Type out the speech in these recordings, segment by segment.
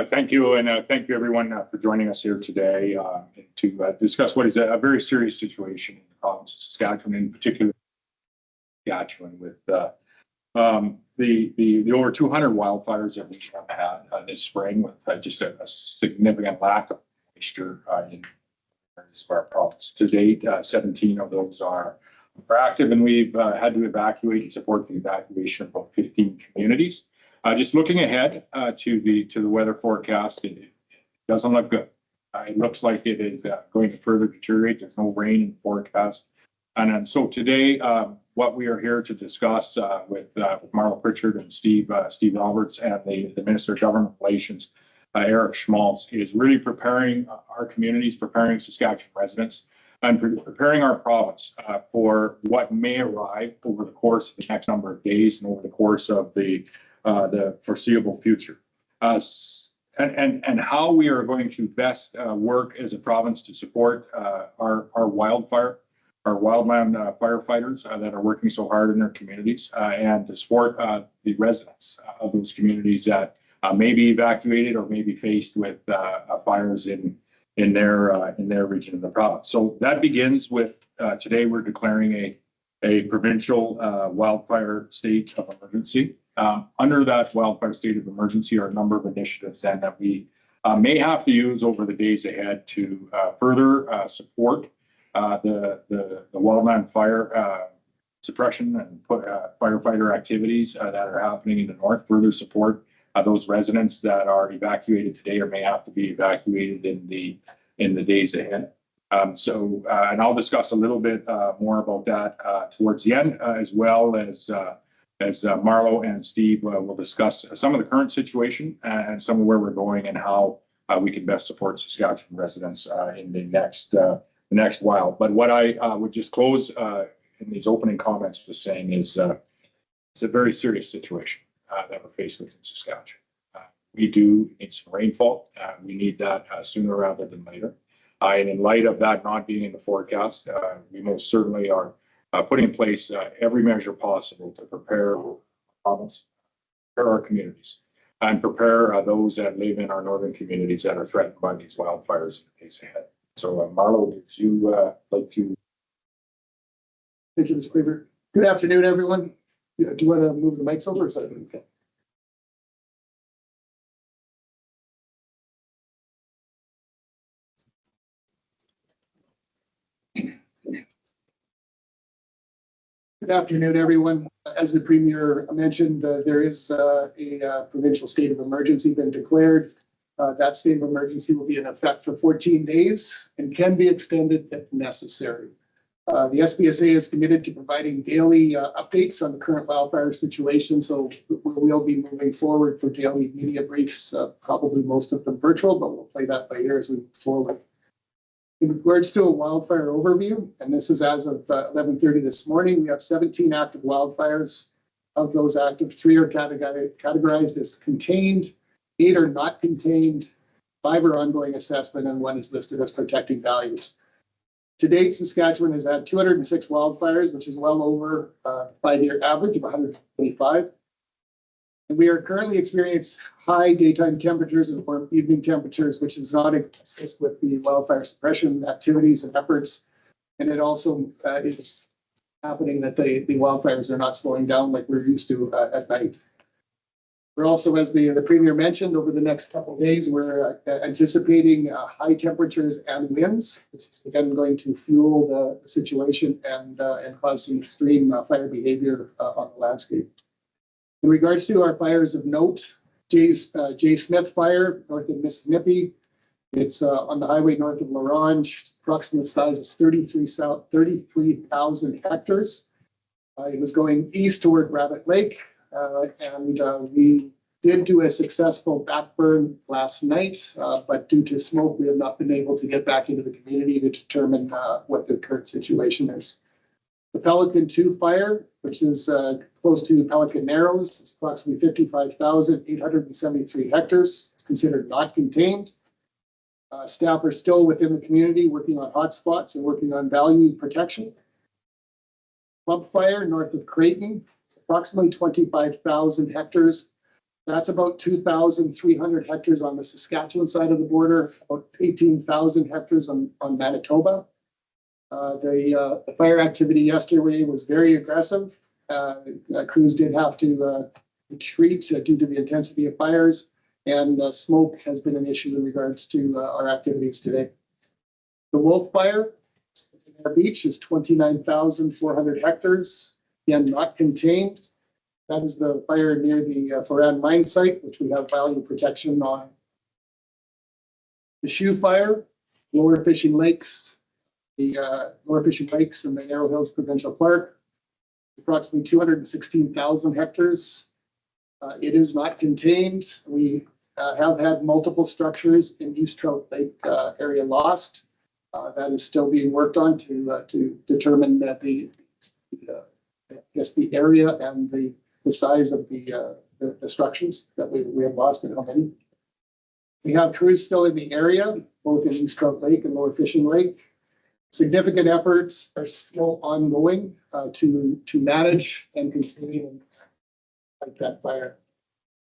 Thank you, and thank you everyone for joining us here today to discuss what is a very serious situation in the province of Saskatchewan, in particular Saskatchewan, with the over 200 wildfires that we have had this spring, with just a significant lack of moisture in areas of our province. To date, 17 of those are active, and we've had to evacuate and support the evacuation of about 15 communities. Just looking ahead to the weather forecast, it doesn't look good. It looks like it is going to further deteriorate. There's no rain in the forecast. And so today, what we are here to discuss with Marlo Pritchard and Steve Roberts and the Minister of Government Relations, Eric Schmaltz, is really preparing our communities, preparing Saskatchewan residents, and preparing our province for what may arrive over the course of the next number of days and over the course of the foreseeable future, and how we are going to best work as a province to support our wildland firefighters that are working so hard in their communities, and to support the residents of those communities that may be evacuated or may be faced with fires in their region of the province. So that begins with today we're declaring a provincial wildfire state of emergency. Under that wildfire state of emergency are a number of initiatives then that we may have to use over the days ahead to further support the wildland fire suppression and firefighter activities that are happening in the north, further support those residents that are evacuated today or may have to be evacuated in the days ahead. And I'll discuss a little bit more about that towards the end, as well as Marlo and Steve will discuss some of the current situation and some of where we're going and how we can best support Saskatchewan residents in the next while. But what I would just close in these opening comments with saying is it's a very serious situation that we're faced with in Saskatchewan. We do need some rainfall. We need that sooner rather than later. And in light of that not being in the forecast, we most certainly are putting in place every measure possible to prepare our province, prepare our communities, and prepare those that live in our northern communities that are threatened by these wildfires in the days ahead. So, Marlo, would you like to? Thank you, Mr. Cleaver. Good afternoon, everyone. Do you want to move the mics over? Or is that okay? Good afternoon, everyone. As the Premier mentioned, there is a provincial state of emergency been declared. That state of emergency will be in effect for 14 days and can be extended if necessary. The SPSA is committed to providing daily updates on the current wildfire situation, so we'll be moving forward for daily media briefs, probably most of them virtual, but we'll play that by ear as we move forward. In regards to a wildfire overview, and this is as of 11:30 this morning, we have 17 active wildfires. Of those active, 3 are categorized as contained, 8 are not contained, 5 are ongoing assessment, and 1 is listed as protecting values. To date, Saskatchewan has had 206 wildfires, which is well over 5-year average of 125. And we are currently experiencing high daytime temperatures and warm evening temperatures, which is not assist with the wildfire suppression activities and efforts. And it also is happening that the wildfires are not slowing down like we're used to at night. We're also, as the Premier mentioned, over the next couple of days, we're anticipating high temperatures and winds, which is again going to fuel the situation and cause some extreme fire behavior on the landscape. In regards to our fires of note, J. Smith Fire, north of Mississippi. It's on the highway north of L'Orange. Approximate size is 33,000 hectares. It was going east toward Rabbit Lake, and we did do a successful backburn last night, but due to smoke, we have not been able to get back into the community to determine what the current situation is. The Pelican 2 fire, which is close to Pelican Narrows, is approximately 55,873 hectares. It's considered not contained. Staff are still within the community working on hotspots and working on value protection. Club fire north of Creighton, it's approximately 25,000 hectares. That's about 2,300 hectares on the Saskatchewan side of the border, about 18,000 hectares on Manitoba. The fire activity yesterday was very aggressive. Crews did have to retreat due to the intensity of fires, and smoke has been an issue in regards to our activities today. The Wolf Fire in our beach is 29,400 hectares, again, not contained. That is the fire near the Foran mine site, which we have value protection on. The Shoe Fire, Lower Fishing Lakes, the Lower Fishing Lakes and the Narrow Hills Provincial Park, approximately 216,000 hectares. It is not contained. We have had multiple structures in East Trout Lake area lost. That is still being worked on to determine that the area and the size of the structures that we have lost and how many. We have crews still in the area, both in East Trout Lake and Lower Fishing Lake. Significant efforts are still ongoing to manage and contain and fight that fire.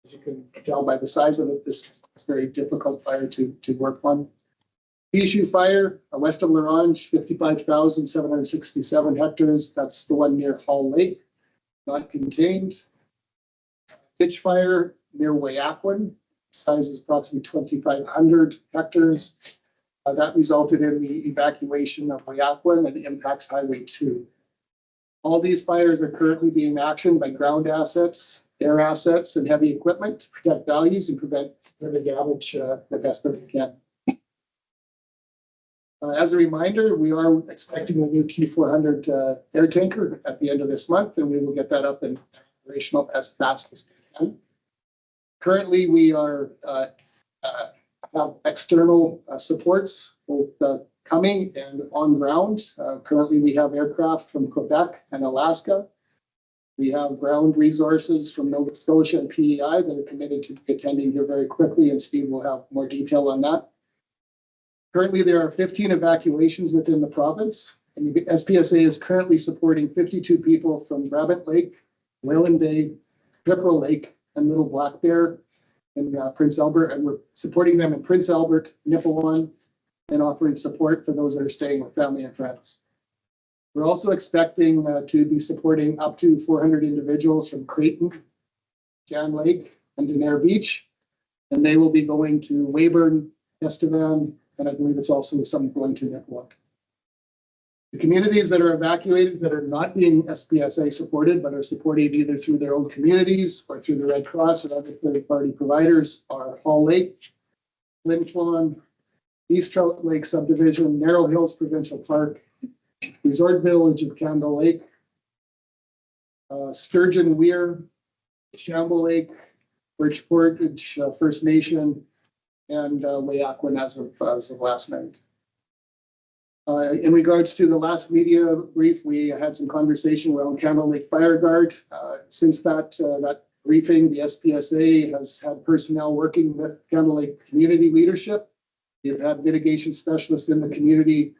As you can tell by the size of it, this is a very difficult fire to work on. Shoe Fire, west of L'Orange, 55,767 hectares. That's the one near Hall Lake, not contained. Pitch Fire near Weyakwan, size is approximately 2,500 hectares. That resulted in the evacuation of Weyakwan and impacts Highway 2. All these fires are currently being actioned by ground assets, air assets, and heavy equipment to protect values and prevent further damage the best that we can. As a reminder, we are expecting a new Q400 air tanker at the end of this month, and we will get that up and operational as fast as we can. Currently, we are have external supports, both coming and on ground. Currently, we have aircraft from Quebec and Alaska. We have ground resources from Nova Scotia and PEI that are committed to attending here very quickly, and Steve will have more detail on that. Currently, there are 15 evacuations within the province, and the SPSA is currently supporting 52 people from Brabant Lake, Whalen Bay, Pipperel Lake, and Little Black Bear in Prince Albert, and we're supporting them in Prince Albert, Nipawin, and offering support for those that are staying with family and friends. We're also expecting to be supporting up to 400 individuals from Creighton, Jan Lake, and Denair Beach, and they will be going to Weyburn, Estevan, and I believe it's also some going to Nipawin. The communities that are evacuated that are not being SPSA supported, but are supported either through their own communities or through the Red Cross and other third-party providers are Hall Lake, Flin East Trout Lake Subdivision, Narrow Hills Provincial Park, Resort Village of Campbell Lake, Sturgeon Weir, Shamble Lake, Birch Portage First Nation, and Weyakwan as of last night. In regards to the last media brief, we had some conversation around Campbell Lake Fire Guard. Since that briefing, the SPSA has had personnel working with Campbell Lake community leadership. We've had mitigation specialists in the community,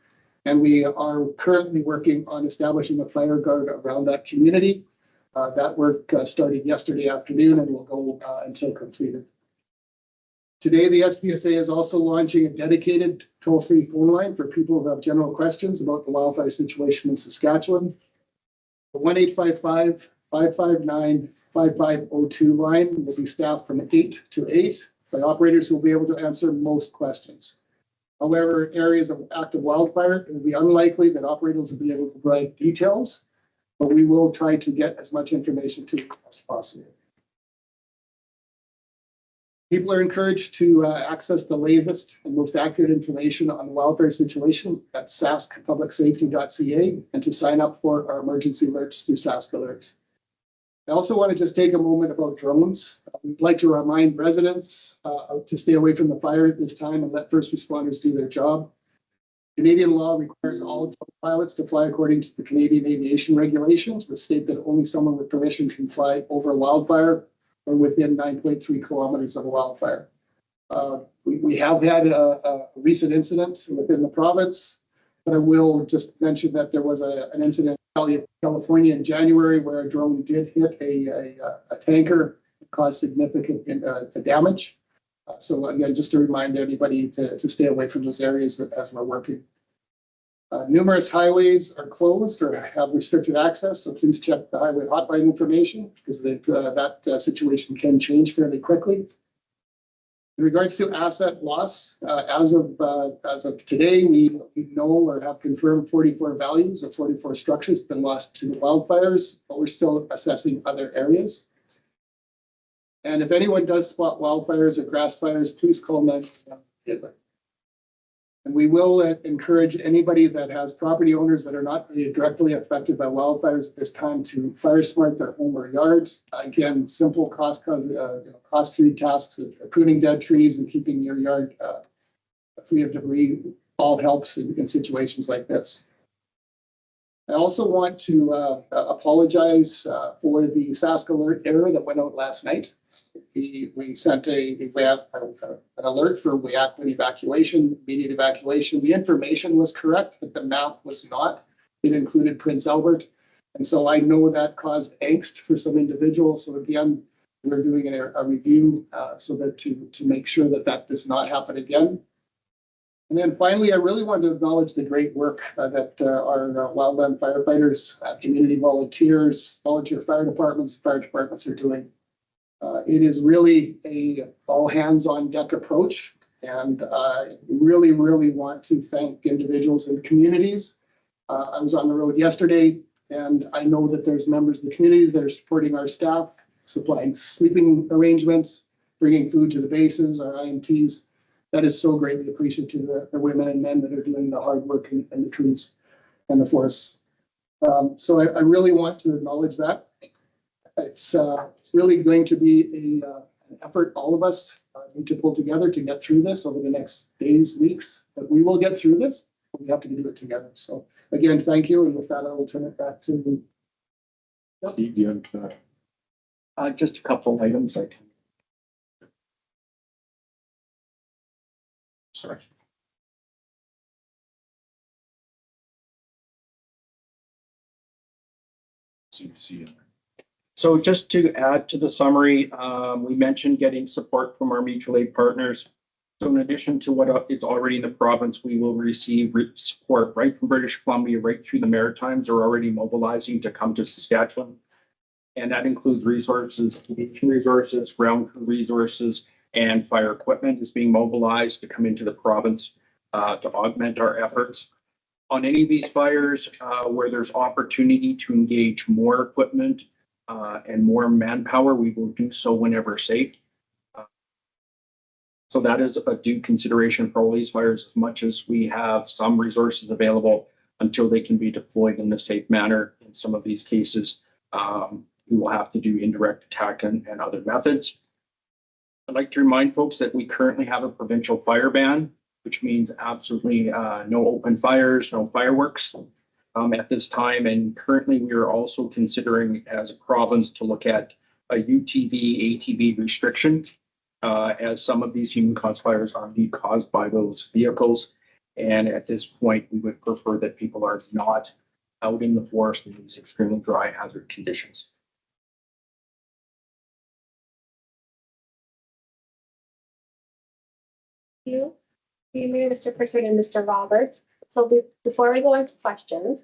and we are currently working on establishing a fire guard around that community. That work started yesterday afternoon and will go until completed. Today, the SPSA is also launching a dedicated toll-free phone line for people who have general questions about the wildfire situation in Saskatchewan. The 1-855-559-5502 line will be staffed from 8 to 8 by operators who will be able to answer most questions. However, areas of active wildfire, it will be unlikely that operators will be able to provide details, but we will try to get as much information to them as possible. People are encouraged to access the latest and most accurate information on the wildfire situation at saskpublicsafety.ca and to sign up for our emergency alerts through Sask Alert. I also want to just take a moment about drones. We'd like to remind residents to stay away from the fire at this time and let first responders do their job. Canadian law requires all pilots to fly according to the Canadian aviation regulations, which state that only someone with permission can fly over a wildfire or within 9.3 kilometers of a wildfire. We have had a recent incident within the province, but I will just mention that there was an incident in California in January where a drone did hit a tanker cause significant damage. So again, just to remind everybody to stay away from those areas as we're working. Numerous highways are closed or have restricted access, so please check the highway hotline information because that situation can change fairly quickly. In regards to asset loss, as of today, we know or have confirmed 44 values or 44 structures have been lost to the wildfires, but we're still assessing other areas. And if anyone does spot wildfires or grass fires, please call 911. And we will encourage anybody that has property owners that are not directly affected by wildfires at this time to fire smart their home or yard. Again, simple cost-free tasks of pruning dead trees and keeping your yard free of debris all helps in situations like this. I also want to apologize for the Sask alert error that went out last night. We sent an alert for immediate evacuation. The information was correct, but the map was not. It included Prince Albert. And so I know that caused angst for some individuals. So again, we're doing a review so that to make sure that does not happen again. And then finally, I really want to acknowledge the great work that our wildland firefighters, community volunteers, volunteer fire departments are doing. It is really a all hands on deck approach. And I really want to thank individuals and communities. I was on the road yesterday, and I know that there's members of the community that are supporting our staff, supplying sleeping arrangements, bringing food to the bases, our IMTs. That is so greatly appreciated to the women and men that are doing the hard work in the trees and the forests. So I really want to acknowledge that. It's really going to be an effort all of us need to pull together to get through this over the next days, weeks. But we will get through this. But we have to do it together. So again, thank you. And with that, I will turn it back to Steve, do you have just a couple of items I can. sorry. See. So just to add to the summary, we mentioned getting support from our mutual aid partners. So in addition to what is already in the province, we will receive support right from British Columbia, right through the Maritimes are already mobilizing to come to Saskatchewan. And that includes resources, aviation resources, ground crew resources, and fire equipment is being mobilized to come into the province to augment our efforts. On any of these fires where there's opportunity to engage more equipment and more manpower, we will do so whenever safe. So that is a due consideration for all these fires, as much as we have some resources available until they can be deployed in a safe manner. In some of these cases, we will have to do indirect attack and other methods. I'd like to remind folks that we currently have a provincial fire ban, which means absolutely no open fires, no fireworks at this time. And currently we are also considering as a province to look at a UTV, ATV restriction, as some of these human caused fires are indeed caused by those vehicles. And at this point, we would prefer that people are not out in the forest in these extremely dry hazard conditions. You, Mr. Pritchard and Mr. Roberts. So before we go into questions,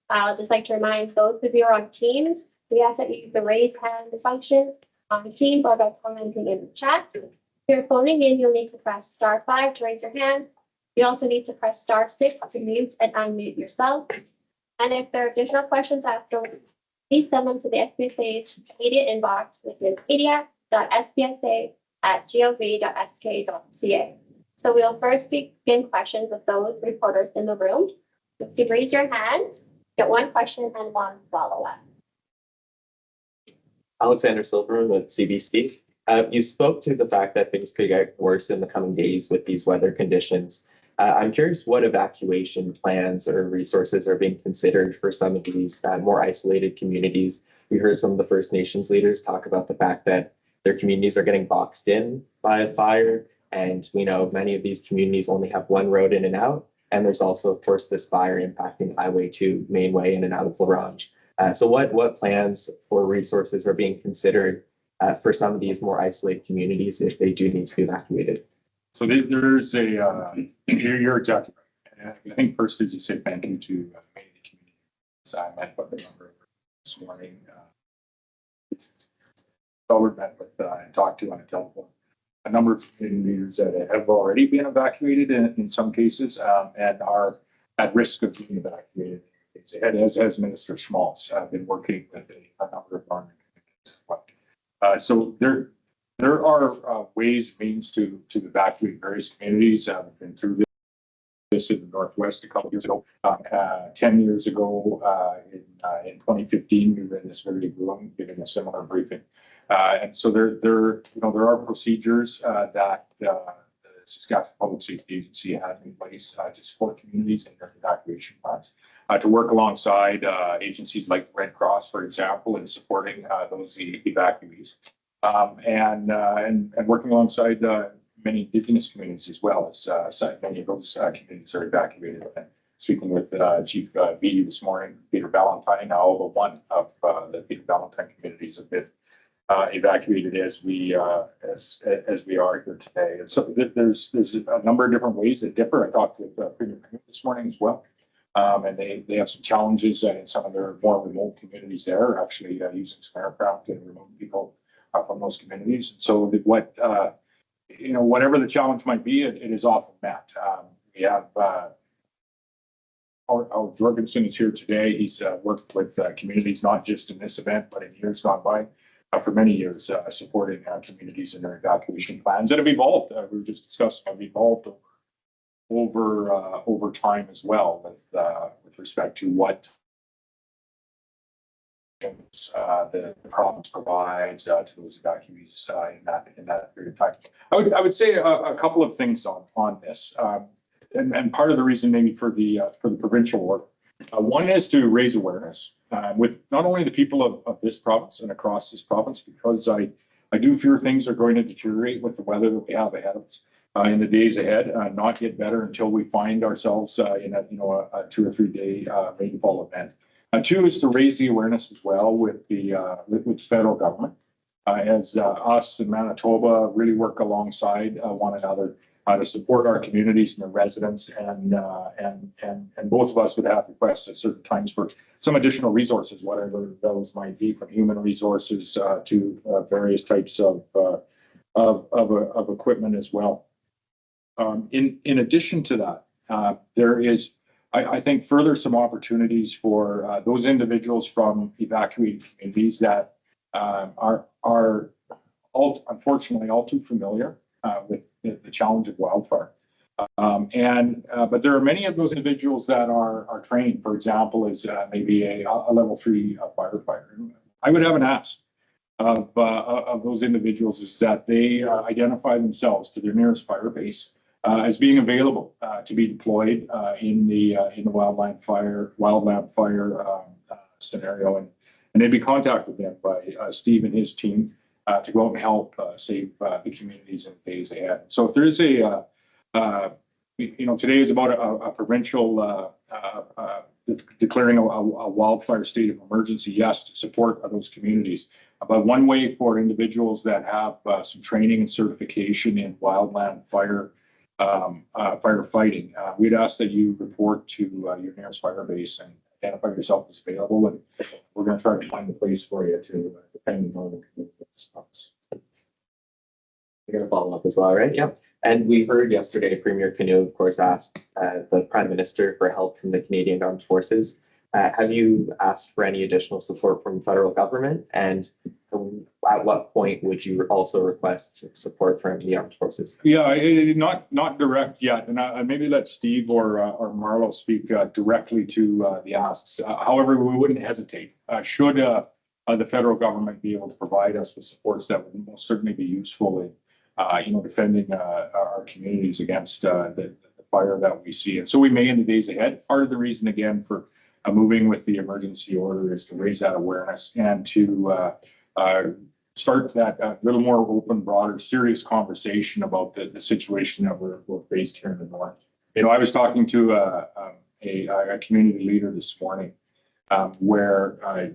I'll just like to remind those of you who are on Teams, we ask that you use the raise hand function on Teams or by commenting in the chat. If you're phoning in, you'll need to press *5 to raise your hand. You also need to press *6 to mute and unmute yourself. And if there are additional questions afterwards, please send them to the SPSA's media inbox, which is media.spsa@gov.sk.ca. So we'll first begin questions with those reporters in the room. If you raise your hand, get one question and one follow-up. Alexander Silverman with CBC. You spoke to the fact that things could get worse in the coming days with these weather conditions. I'm curious what evacuation plans or resources are being considered for some of these more isolated communities. We heard some of the First Nations leaders talk about the fact that their communities are getting boxed in by a fire. And we know many of these communities only have one road in and out. And there's also, of course, this fire impacting Highway 2 main way in and out of La Ronge. So what plans or resources are being considered for some of these more isolated communities if they do need to be evacuated? So there's you're exactly right. And I think first, as you say, thank you to many of the community. So I met with a number of this morning. We've met with and talked to on a telephone a number of community leaders that have already been evacuated in some cases and are at risk of being evacuated. As Minister Schmaltz been working with a number of farming communities. So there are ways, means to evacuate various communities. We've been through this in the Northwest a couple of years ago. 10 years ago, in 2015, we were in this very room giving a similar briefing. And so there are procedures that the Saskatchewan Public Safety Agency has in place to support communities in their evacuation plans, to work alongside agencies like the Red Cross, for example, in supporting those evacuees, and working alongside many Indigenous communities as well, as many of those communities are evacuated. And speaking with Chief Beatty this morning, Peter Valentine, all but one of the Peter Valentine communities have been evacuated as we are here today. And so there's a number of different ways that differ. I talked with Premier this morning as well, and they have some challenges in some of their more remote communities there, actually using some aircraft and remote people from those communities. And so whatever the challenge might be, it is often met. We have our Jorgensen is here today. He's worked with communities not just in this event, but in years gone by. For many years, supporting communities in their evacuation plans that have evolved. We were just discussing have evolved over time as well, with respect to what the province provides to those evacuees in that period of time. I would say a couple of things on this, and part of the reason maybe for the provincial work. One is to raise awareness with not only the people of this province and across this province, because I do fear things are going to deteriorate with the weather that we have ahead of us in the days ahead, not get better until we find ourselves in a 2 or 3 day rainfall event. Two is to raise the awareness as well with the federal government, as us in Manitoba really work alongside one another to support our communities and the residents, and both of us would have requests at certain times for some additional resources, whatever those might be, from human resources to various types of equipment as well. In addition to that, there is, I think, further some opportunities for those individuals from evacuated communities that are unfortunately all too familiar with the challenge of wildfire. But there are many of those individuals that are trained, for example, as maybe a level 3 firefighter. I would have an ask of those individuals is that they identify themselves to their nearest fire base as being available to be deployed in the wildland fire scenario, and they'd be contacted then by Steve and his team to go out and help save the communities in the days ahead. So if there is today is about a provincial declaring a wildfire state of emergency, yes, to support those communities. But one way for individuals that have some training and certification in wildland firefighting, we'd ask that you report to your nearest fire base and identify yourself as available, and we're going to try to find a place for you to, depending on the community response. You're going to follow up as well, right? Yeah. And we heard yesterday Premier Canoe, of course, asked the Prime Minister for help from the Canadian Armed Forces. Have you asked for any additional support from the federal government? And at what point would you also request support from the armed forces? Yeah, not direct yet, and maybe let Steve or Marlo speak directly to the asks. However, we wouldn't hesitate should the federal government be able to provide us with supports that would most certainly be useful in defending our communities against the fire that we see. And so we may in the days ahead. Part of the reason, again, for moving with the emergency order is to raise that awareness and to start that little more open, broader, serious conversation about the situation that we're faced here in the north. I was talking to a community leader this morning where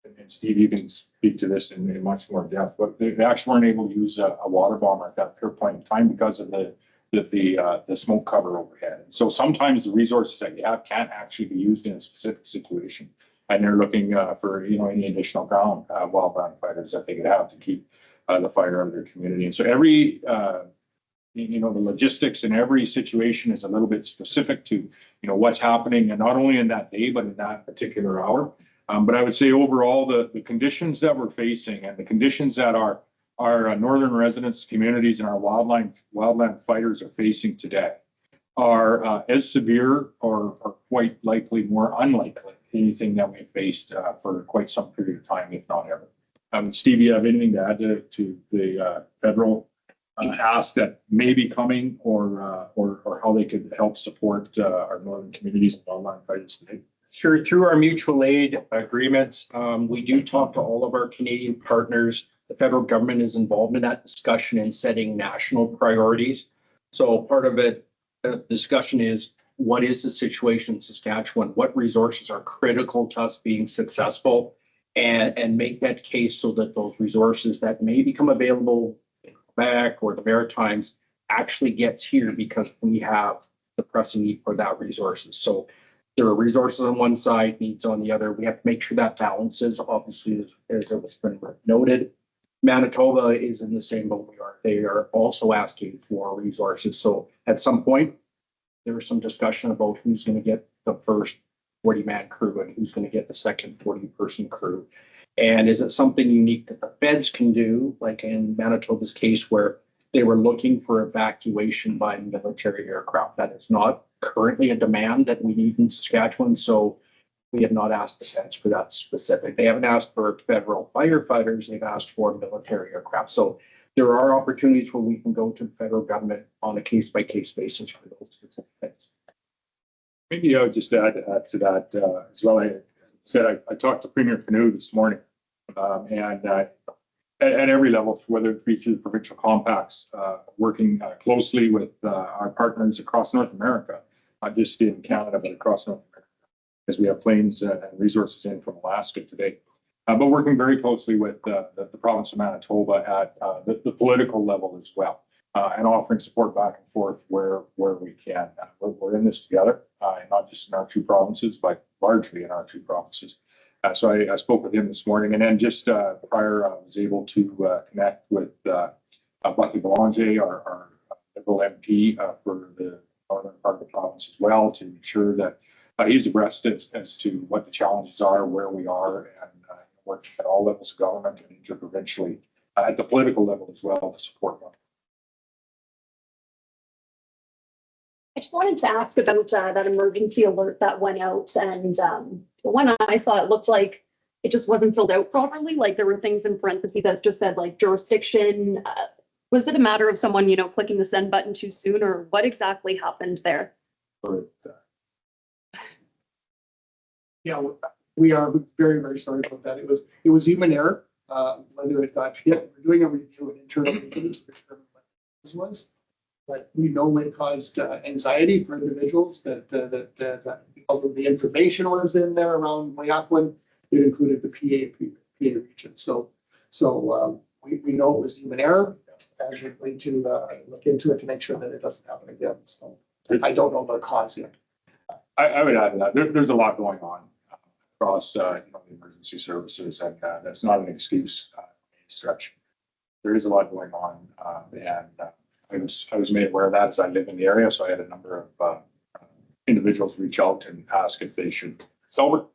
and Steve, you can speak to this in much more depth, but they actually weren't able to use a water bomber at that point in time because of the smoke cover overhead. So sometimes the resources that you have can't actually be used in a specific situation. And they're looking for, any additional ground wildland fighters that they could have to keep the fire out of their community. And so every, the logistics in every situation is a little bit specific to, what's happening, and not only in that day, but in that particular hour. But I would say overall, the conditions that we're facing and the conditions that our northern residents, communities, and our wildland fighters are facing today are as severe or quite likely more unlikely anything that we've faced for quite some period of time, if not ever. Steve, you have anything to add to the federal ask that may be coming, or how they could help support our northern communities and wildland fighters today? Sure. Through our mutual aid agreements, we do talk to all of our Canadian partners. The federal government is involved in that discussion in setting national priorities. So part of it, the discussion is, what is the situation in Saskatchewan? What resources are critical to us being successful? And make that case so that those resources that may become available in Quebec or the Maritimes actually gets here, because we have the pressing need for that resources. So there are resources on one side, needs on the other. We have to make sure that balances. Obviously, as it was noted, Manitoba is in the same boat we are. They are also asking for resources. So at some point, there was some discussion about who's going to get the first 40-man crew and who's going to get the second 40-person crew. And is it something unique that the feds can do, like in Manitoba's case, where they were looking for evacuation by military aircraft? That is not currently a demand that we need in Saskatchewan. So we have not asked the feds for that specific. They haven't asked for federal firefighters. They've asked for military aircraft. So there are opportunities where we can go to the federal government on a case-by-case basis for those specific things. Maybe I would just add to that as well. I talked to Premier Canoe this morning, and at every level, whether it be through the provincial compacts, working closely with our partners across North America, not just in Canada, but across North America, as we have planes and resources in from Alaska today. But working very closely with the province of Manitoba at the political level as well, and offering support back and forth where we can. We're in this together, not just in our two provinces, but largely in our two provinces. So I spoke with him this morning, and then just prior, I was able to connect with Bucky Belanger, our Liberal MP for the northern part of the province as well, to ensure that he's abreast as to what the challenges are, where we are, and working at all levels of government and interprovincially at the political level as well to support them. I just wanted to ask about that emergency alert that went out, and when I saw it, looked like it just wasn't filled out properly. Like there were things in parentheses that just said like jurisdiction. Was it a matter of someone, clicking the send button too soon, or what exactly happened there? Yeah, we are very, very sorry about that. It was human error. Whether it got hit, we're doing a review, an internal review to determine what this was. But we know it caused anxiety for individuals that although the information was in there around Mayakwin, it included the PA region. So we know it was human error, and we're going to look into it to make sure that it doesn't happen again. So I don't know the cause yet. I would add to that. There's a lot going on across the emergency services, and that's not an excuse stretch. There is a lot going on, and I was made aware of that as I live in the area. So I had a number of individuals reach out and ask if they should solve it.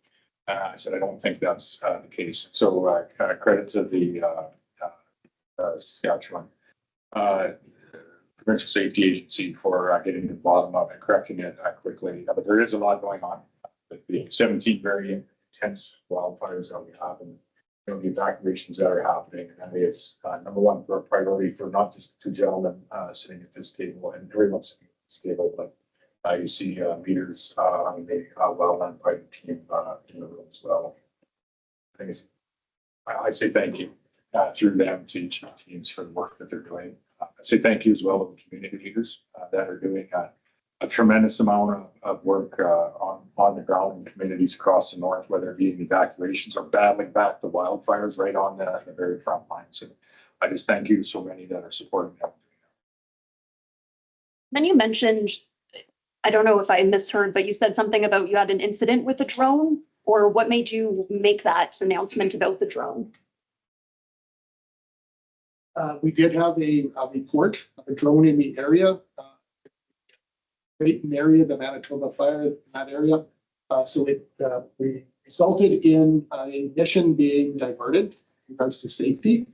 I said I don't think that's the case. So credit to the Saskatchewan Provincial Safety Agency for getting to the bottom of it, correcting it quickly. But there is a lot going on. The 17 very intense wildfires that we have, and the evacuations that are happening. And it's number one for a priority for not just two gentlemen sitting at this table and everyone sitting at this table, but you see leaders on the wildland fighting team in the room as well. I say thank you through them to each of the teams for the work that they're doing. I say thank you as well to the community leaders that are doing a tremendous amount of work on the ground in communities across the north, whether it be in evacuations or battling back the wildfires right on the very front lines. And I just thank you to so many that are supporting them. Then you mentioned, I don't know if I misheard, but you said something about you had an incident with a drone, or what made you make that announcement about the drone? We did have a report of a drone in the area. Great area, the Manitoba fire in that area. So it resulted in a mission being diverted in regards to safety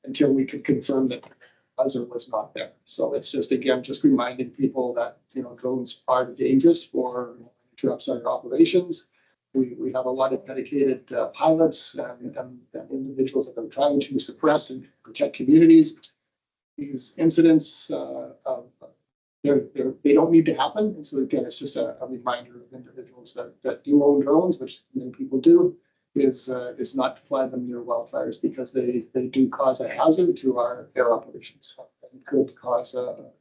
until we could confirm that the buzzer was not there. So it's just, again, just reminding people that, drones are dangerous for interrupts our operations. We have a lot of dedicated pilots and individuals that are trying to suppress and protect communities. These incidents, they don't need to happen. And so again, it's just a reminder of individuals that do own drones, which many people do, is not to fly them near wildfires because they do cause a hazard to our air operations. It could cause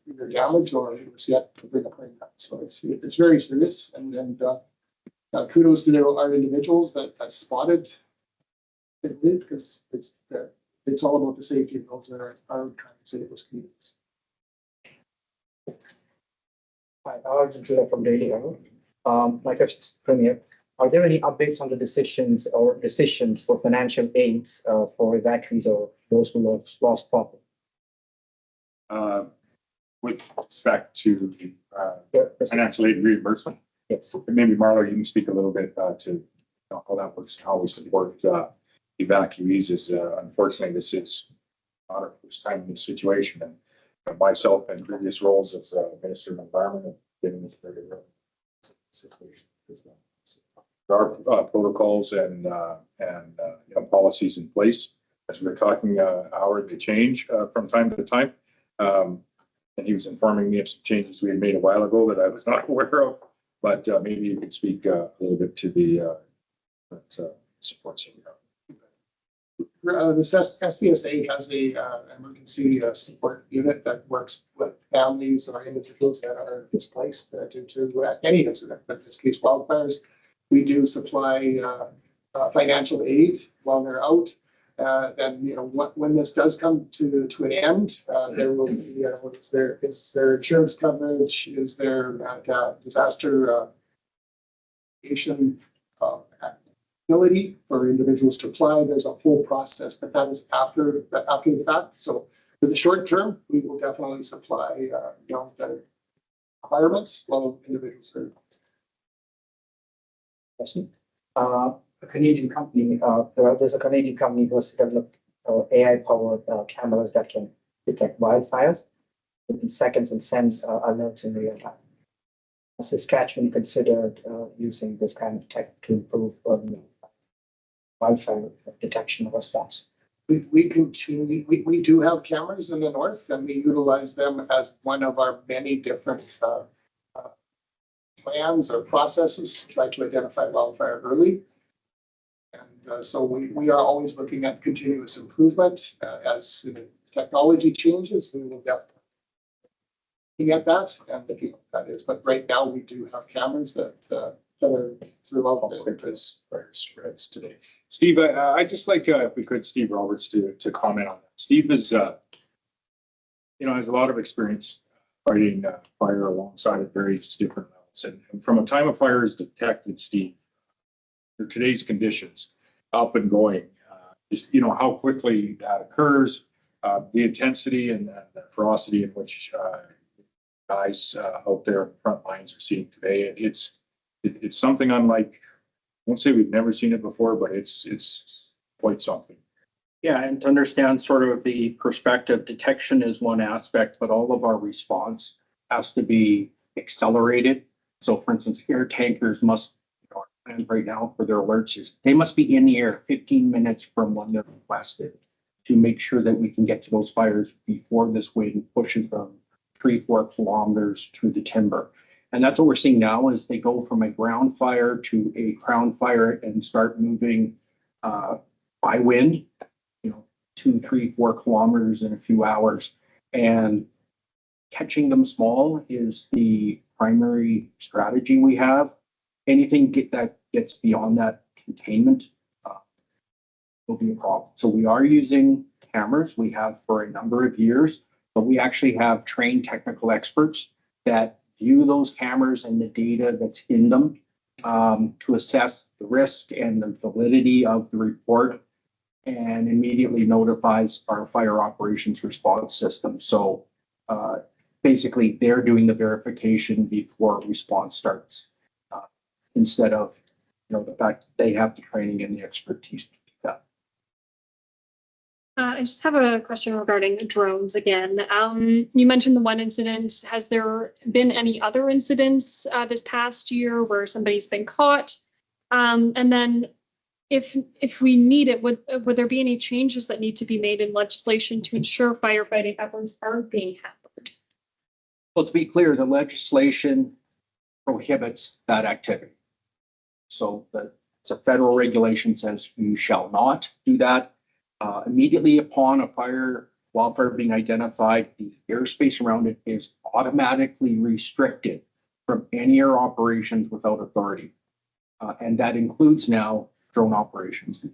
either damage or worse yet to bring a plane down. So it's very serious. And kudos to our individuals that spotted it, because it's all about the safety of those that are trying to save those communities. Hi, Arjun from Daily Herald. My question is, Premier, are there any updates on the decisions for financial aids for evacuees or those who lost property? With respect to financial aid reimbursement, Yes. maybe Marlo, you can speak a little bit to how that works, how we support evacuees. Is unfortunately this is not our first time in this situation, and myself in previous roles as Minister of Environment have been in this very situation. There are protocols and policies in place. As we were talking, Howard, they change from time to time. And he was informing me of some changes we had made a while ago that I was not aware of. But maybe you could speak a little bit to the support center. The SPSA has a emergency support unit that works with families or individuals that are displaced due to any incident, but in this case wildfires. We do supply financial aid while they're out. Then when this does come to an end, there will be is there insurance coverage? Is there disaster ability for individuals to apply? There's a whole process, but that is after the fact. So for the short term, we will definitely supply the requirements while individuals are. Question. A Canadian company, there's a Canadian company who has developed AI-powered cameras that can detect wildfires within seconds and send alerts in real time. Has Saskatchewan considered using this kind of tech to improve wildfire detection response? We do have cameras in the north, and we utilize them as one of our many different plans or processes to try to identify wildfire early. And so we are always looking at continuous improvement. As technology changes, we will definitely looking at that and looking at that is. But right now, we do have cameras that are throughout the fire spreads today. Steve, I'd just like, if we could, Steve Roberts, to comment on that. Steve is, has a lot of experience fighting fire alongside at various different levels. And from a time of fire is detected, Steve, for today's conditions, up and going, just, how quickly that occurs, the intensity and the ferocity in which guys out there in the front lines are seeing today. It's something unlike, I won't say we've never seen it before, but it's quite something. Yeah, and to understand sort of the perspective, detection is one aspect, but all of our response has to be accelerated. So for instance, air tankers must, planned right now for their alerts is they must be in the air 15 minutes from when they're requested to make sure that we can get to those fires before this wind pushes them 3-4 kilometers through the timber. And that's what we're seeing now is they go from a ground fire to a crown fire and start moving by wind, 2, 3, 4 kilometers in a few hours. And catching them small is the primary strategy we have. Anything that gets beyond that containment will be a problem. So we are using cameras. We have for a number of years, but we actually have trained technical experts that view those cameras and the data that's in them to assess the risk and the validity of the report, and immediately notifies our fire operations response system. So basically, they're doing the verification before response starts, instead of the fact that they have the training and the expertise to do that. I just have a question regarding drones again. You mentioned the one incident. Has there been any other incidents this past year where somebody's been caught? And then if we need it, would there be any changes that need to be made in legislation to ensure firefighting efforts aren't being hampered? Well, to be clear, the legislation prohibits that activity. So it's a federal regulation says you shall not do that. Immediately upon a wildfire being identified, the airspace around it is automatically restricted from any air operations without authority. And that includes now drone operations.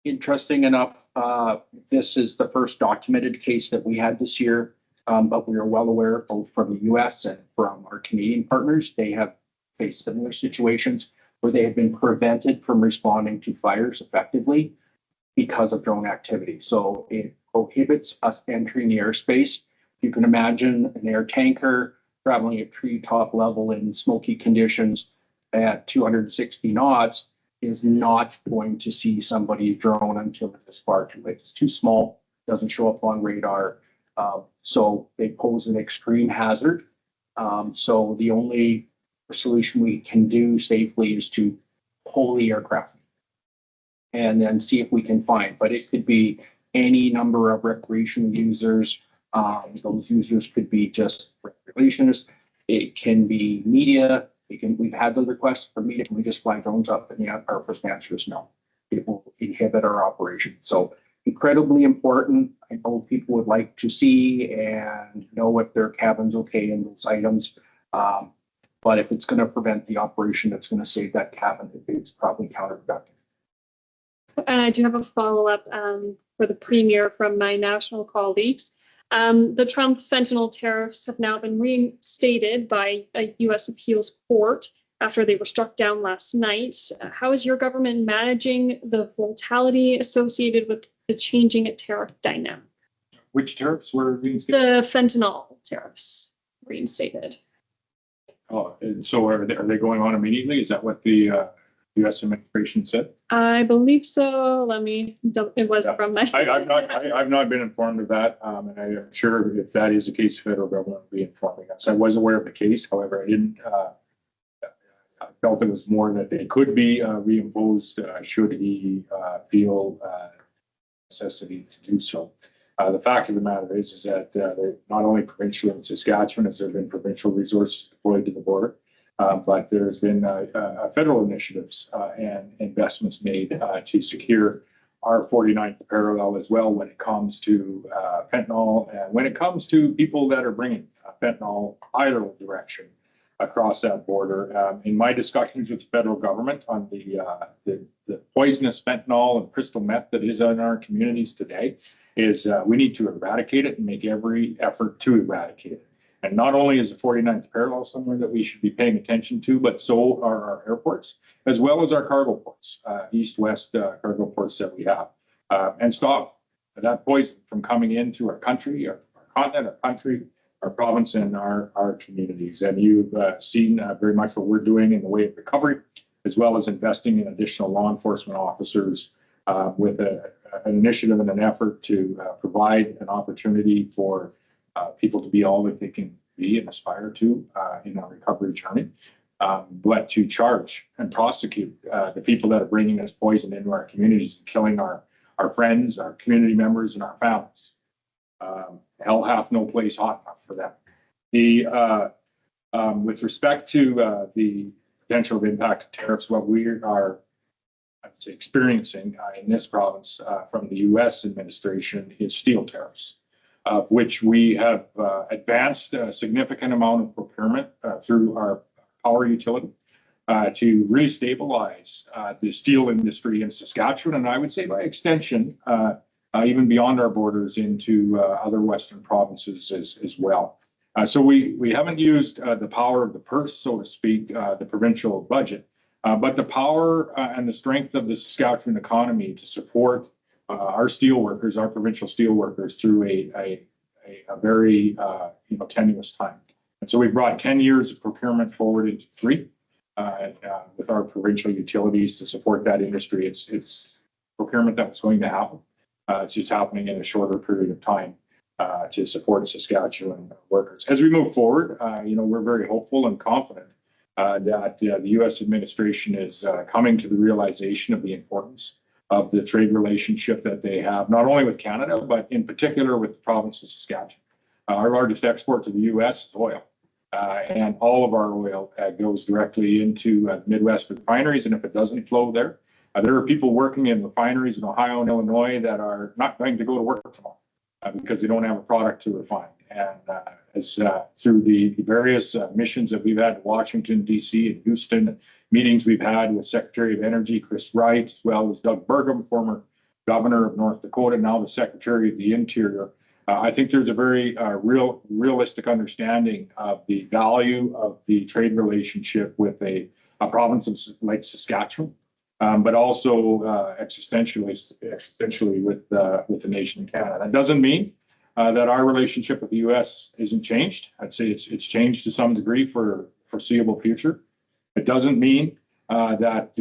Interesting enough, this is the first documented case that we had this year, but we are well aware both from the US and from our Canadian partners, they have faced similar situations where they have been prevented from responding to fires effectively because of drone activity. So it prohibits us entering the airspace. You can imagine an air tanker traveling at treetop level in smoky conditions at 260 knots is not going to see somebody's drone until it is far too late. It's too small, doesn't show up on radar. So they pose an extreme hazard. So the only solution we can do safely is to pull the aircraft and then see if we can find, but it could be any number of recreational users. Those users could be just recreationists. It can be media. We've had the requests for media. Can we just fly drones up? And our first answer is no. It will inhibit our operation. So incredibly important. I know people would like to see and know if their cabin's okay in those items. But if it's going to prevent the operation that's going to save that cabin, it's probably counterproductive. And I do have a follow-up for the Premier from my national colleagues. The Trump fentanyl tariffs have now been reinstated by a U.S. appeals court after they were struck down last night. How is your government managing the volatility associated with the changing tariff dynamic? Which tariffs were reinstated? The fentanyl tariffs reinstated. Oh, and so are they going on immediately? Is that what the U.S. administration said? I believe so. It was from my. I've not been informed of that, and I am sure if that is the case, the federal government will be informing us. I was aware of the case, however, I didn't. I felt it was more that they could be reimposed should he feel necessity to do so. The fact of the matter is that not only provincial in Saskatchewan, as there have been provincial resources deployed to the border, but there's been federal initiatives and investments made to secure our 49th parallel as well when it comes to fentanyl and when it comes to people that are bringing fentanyl either direction across that border. In my discussions with the federal government on the poisonous fentanyl and crystal meth that is in our communities today is we need to eradicate it and make every effort to eradicate it. And not only is the 49th parallel somewhere that we should be paying attention to, but so are our airports, as well as our cargo ports, east-west cargo ports that we have, and stop that poison from coming into our country, our continent, our country, our province, and our communities. And you've seen very much what we're doing in the way of recovery, as well as investing in additional law enforcement officers with an initiative and an effort to provide an opportunity for people to be all that they can be and aspire to in our recovery journey, but to charge and prosecute the people that are bringing this poison into our communities and killing our friends, our community members, and our families. Hell hath no place hot enough for them. With respect to the potential impact of tariffs, what we are experiencing in this province from the U.S. administration is steel tariffs. of which we have advanced a significant amount of procurement through our power utility to really stabilize the steel industry in Saskatchewan, and I would say by extension, even beyond our borders into other Western provinces as well. So we haven't used the power of the purse, so to speak, the provincial budget, but the power and the strength of the Saskatchewan economy to support our steel workers, our provincial steel workers, through a very tenuous time. And so we've brought 10 years of procurement forward into 3 with our provincial utilities to support that industry. It's procurement that was going to happen. It's just happening in a shorter period of time to support Saskatchewan workers. As we move forward, we're very hopeful and confident that the U.S. administration is coming to the realization of the importance of the trade relationship that they have, not only with Canada, but in particular with the province of Saskatchewan. Our largest export to the U.S. is oil, and all of our oil goes directly into Midwest refineries, and if it doesn't flow there, there are people working in refineries in Ohio and Illinois that are not going to go to work tomorrow because they don't have a product to refine. And as through the various missions that we've had to Washington, D.C. and Houston, meetings we've had with Secretary of Energy Chris Wright, as well as Doug Burgum, former governor of North Dakota, now the Secretary of the Interior, I think there's a very realistic understanding of the value of the trade relationship with a province like Saskatchewan, but also existentially with the nation of Canada. That doesn't mean that our relationship with the U.S. isn't changed. I'd say it's changed to some degree for foreseeable future. It doesn't mean that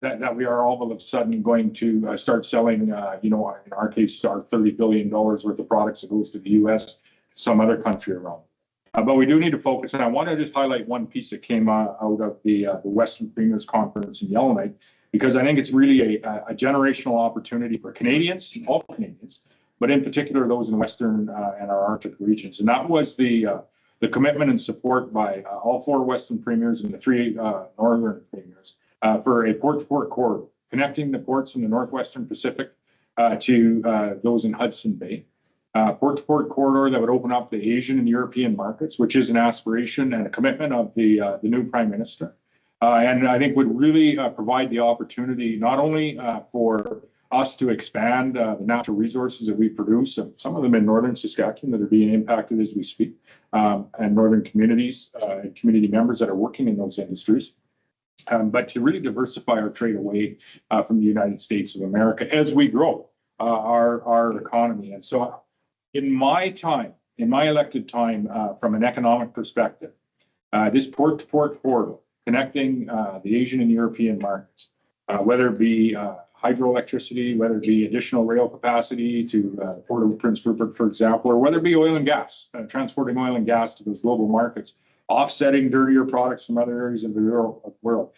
that we are all of a sudden going to start selling, in our case, our $30 billion worth of products that goes to the U.S. to some other country around. But we do need to focus, and I want to just highlight one piece that came out of the Western Premiers Conference in Yellowknife, because I think it's really a generational opportunity for Canadians, all Canadians, but in particular those in Western and our Arctic regions. And that was the commitment and support by all 4 Western Premiers and the 3 Northern Premiers for a port-to-port corridor, connecting the ports in the Northwestern Pacific to those in Hudson Bay. Port-to-port corridor that would open up the Asian and European markets, which is an aspiration and a commitment of the new Prime Minister. And I think would really provide the opportunity not only for us to expand the natural resources that we produce, and some of them in northern Saskatchewan that are being impacted as we speak, and northern communities and community members that are working in those industries, but to really diversify our trade away from the United States of America as we grow our economy. And so in my elected time, from an economic perspective, this port-to-port corridor connecting the Asian and European markets, whether it be hydroelectricity, whether it be additional rail capacity to Port of Prince Rupert, for example, or whether it be oil and gas, transporting oil and gas to those global markets, offsetting dirtier products from other areas of the world,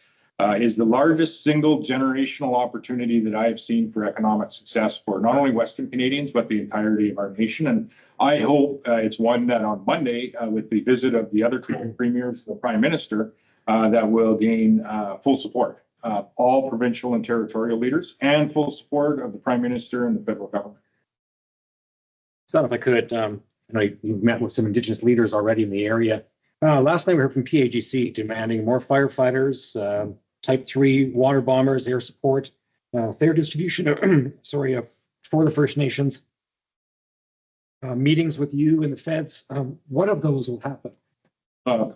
is the largest single generational opportunity that I have seen for economic success for not only Western Canadians, but the entirety of our nation. And I hope it's one that on Monday, with the visit of the other 2 premiers, the Prime Minister, that will gain full support of all provincial and territorial leaders and full support of the Prime Minister and the federal government. Scott, if I could, I know you've met with some Indigenous leaders already in the area. Last night we heard from PAGC demanding more firefighters, Type 3 water bombers, air support, fair distribution, for the First Nations. Meetings with you and the feds. What of those will happen? I'd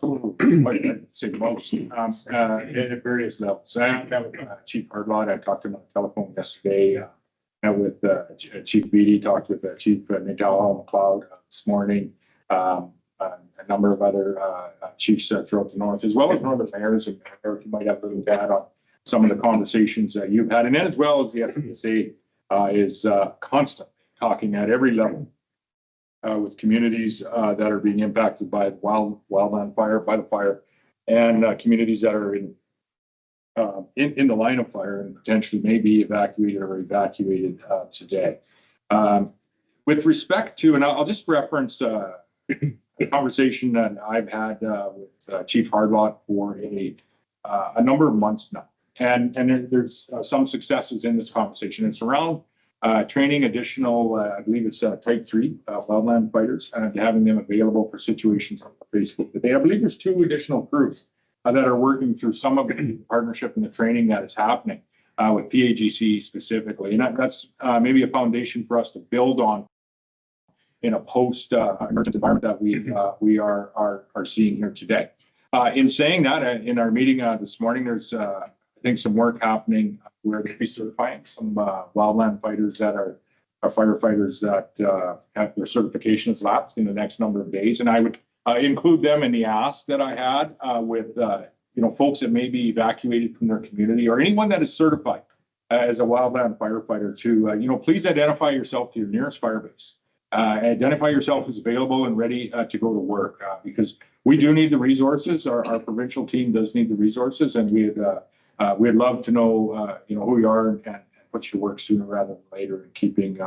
say most at various levels. I met with Chief Hardlot. I talked to him on the telephone yesterday. Met with Chief Beattie, talked with Chief Nadal McLeod this morning. A number of other chiefs throughout the north, as well as northern mayors, and Eric, you might have a little data on some of the conversations that you've had, and then as well as the SPSA is constantly talking at every level with communities that are being impacted by wildland fire, by the fire, and communities that are in the line of fire and potentially may be evacuated today. With respect to, and I'll just reference a conversation that I've had with Chief Hardlot for a number of months now, and there's some successes in this conversation. It's around training additional, I believe it's type 3 wildland fighters, and having them available for situations on Facebook today. I believe there's 2 additional crews that are working through some of the partnership and the training that is happening with PAGC specifically. And that's maybe a foundation for us to build on in a post emergent environment that we are seeing here today. In saying that, in our meeting this morning, there's I think some work happening where they'll be certifying some wildland fighters that are firefighters that have their certifications lapsed in the next number of days. And I would include them in the ask that I had with folks that may be evacuated from their community or anyone that is certified as a wildland firefighter to please identify yourself to your nearest fire base. Identify yourself as available and ready to go to work because we do need the resources. Our provincial team does need the resources, and we'd love to know who you are and put your work sooner rather than later in keeping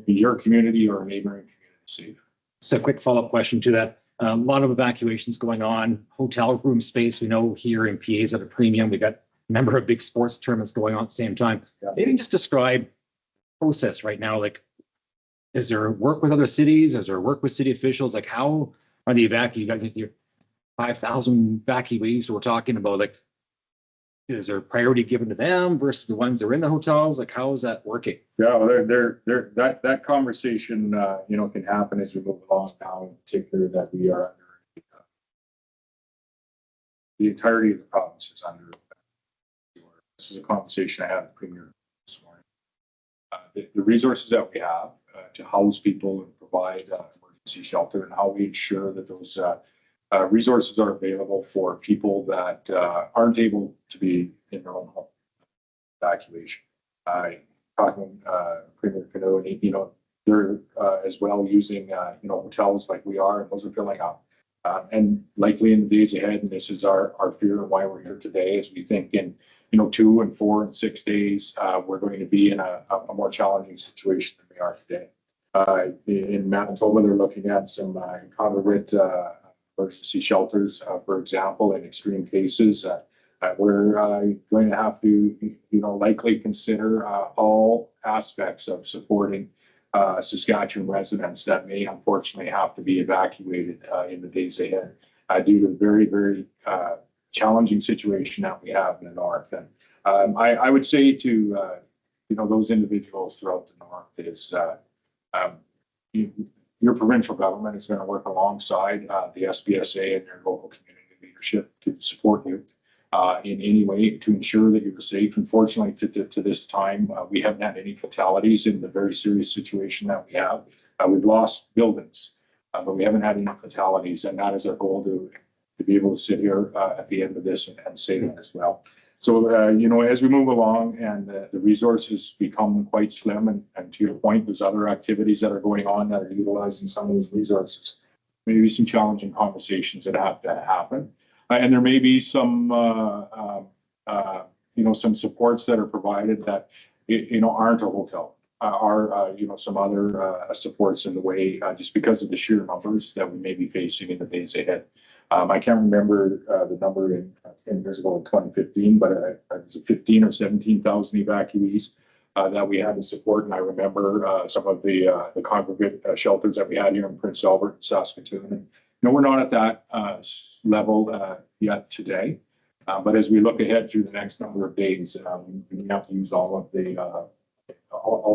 your community or neighboring community safe. So a quick follow-up question to that. A lot of evacuations going on, hotel room space. We know here in PA is at a premium. We got a number of big sports tournaments going on at the same time. Yeah. Maybe just describe the process right now. Like, is there work with other cities? Is there work with city officials? Like, how are the you got your 5,000 evacuees we're talking about? Like, is there priority given to them versus the ones that are in the hotels? Like, how is that working? Yeah, well, that conversation can happen as we move along now, in particular that we are under the entirety of the province is under. This is a conversation I had with the Premier this morning. The resources that we have to house people and provide emergency shelter, and how we ensure that those resources are available for people that aren't able to be in their own home. Evacuation. Talking Premier Canoe, they're as well using hotels like we are, and those are filling up. And likely in the days ahead, and this is our fear and why we're here today, is we think in 2 and 4 and 6 days we're going to be in a more challenging situation than we are today. In Manitoba, they're looking at some congregate emergency shelters, for example, in extreme cases. We're going to have to, likely consider all aspects of supporting Saskatchewan residents that may unfortunately have to be evacuated in the days ahead due to the very, very challenging situation that we have in the north. And I would say to those individuals throughout the north is your provincial government is going to work alongside the SPSA and your local community leadership to support you in any way to ensure that you're safe. Unfortunately, to this time, we haven't had any fatalities in the very serious situation that we have. We've lost buildings, but we haven't had any fatalities, and that is our goal to be able to sit here at the end of this and say that as well. So, as we move along and the resources become quite slim, and to your point, there's other activities that are going on that are utilizing some of these resources. Maybe some challenging conversations that have to happen. And there may be some, some supports that are provided that, aren't a hotel, are, some other supports in the way, just because of the sheer numbers that we may be facing in the days ahead. I can't remember the number in 10 years ago in 2015, but it was 15 or 17,000 evacuees that we had to support. And I remember some of the congregate shelters that we had here in Prince Albert and Saskatoon. And, we're not at that level yet today. But as we look ahead through the next number of days, we have to use all of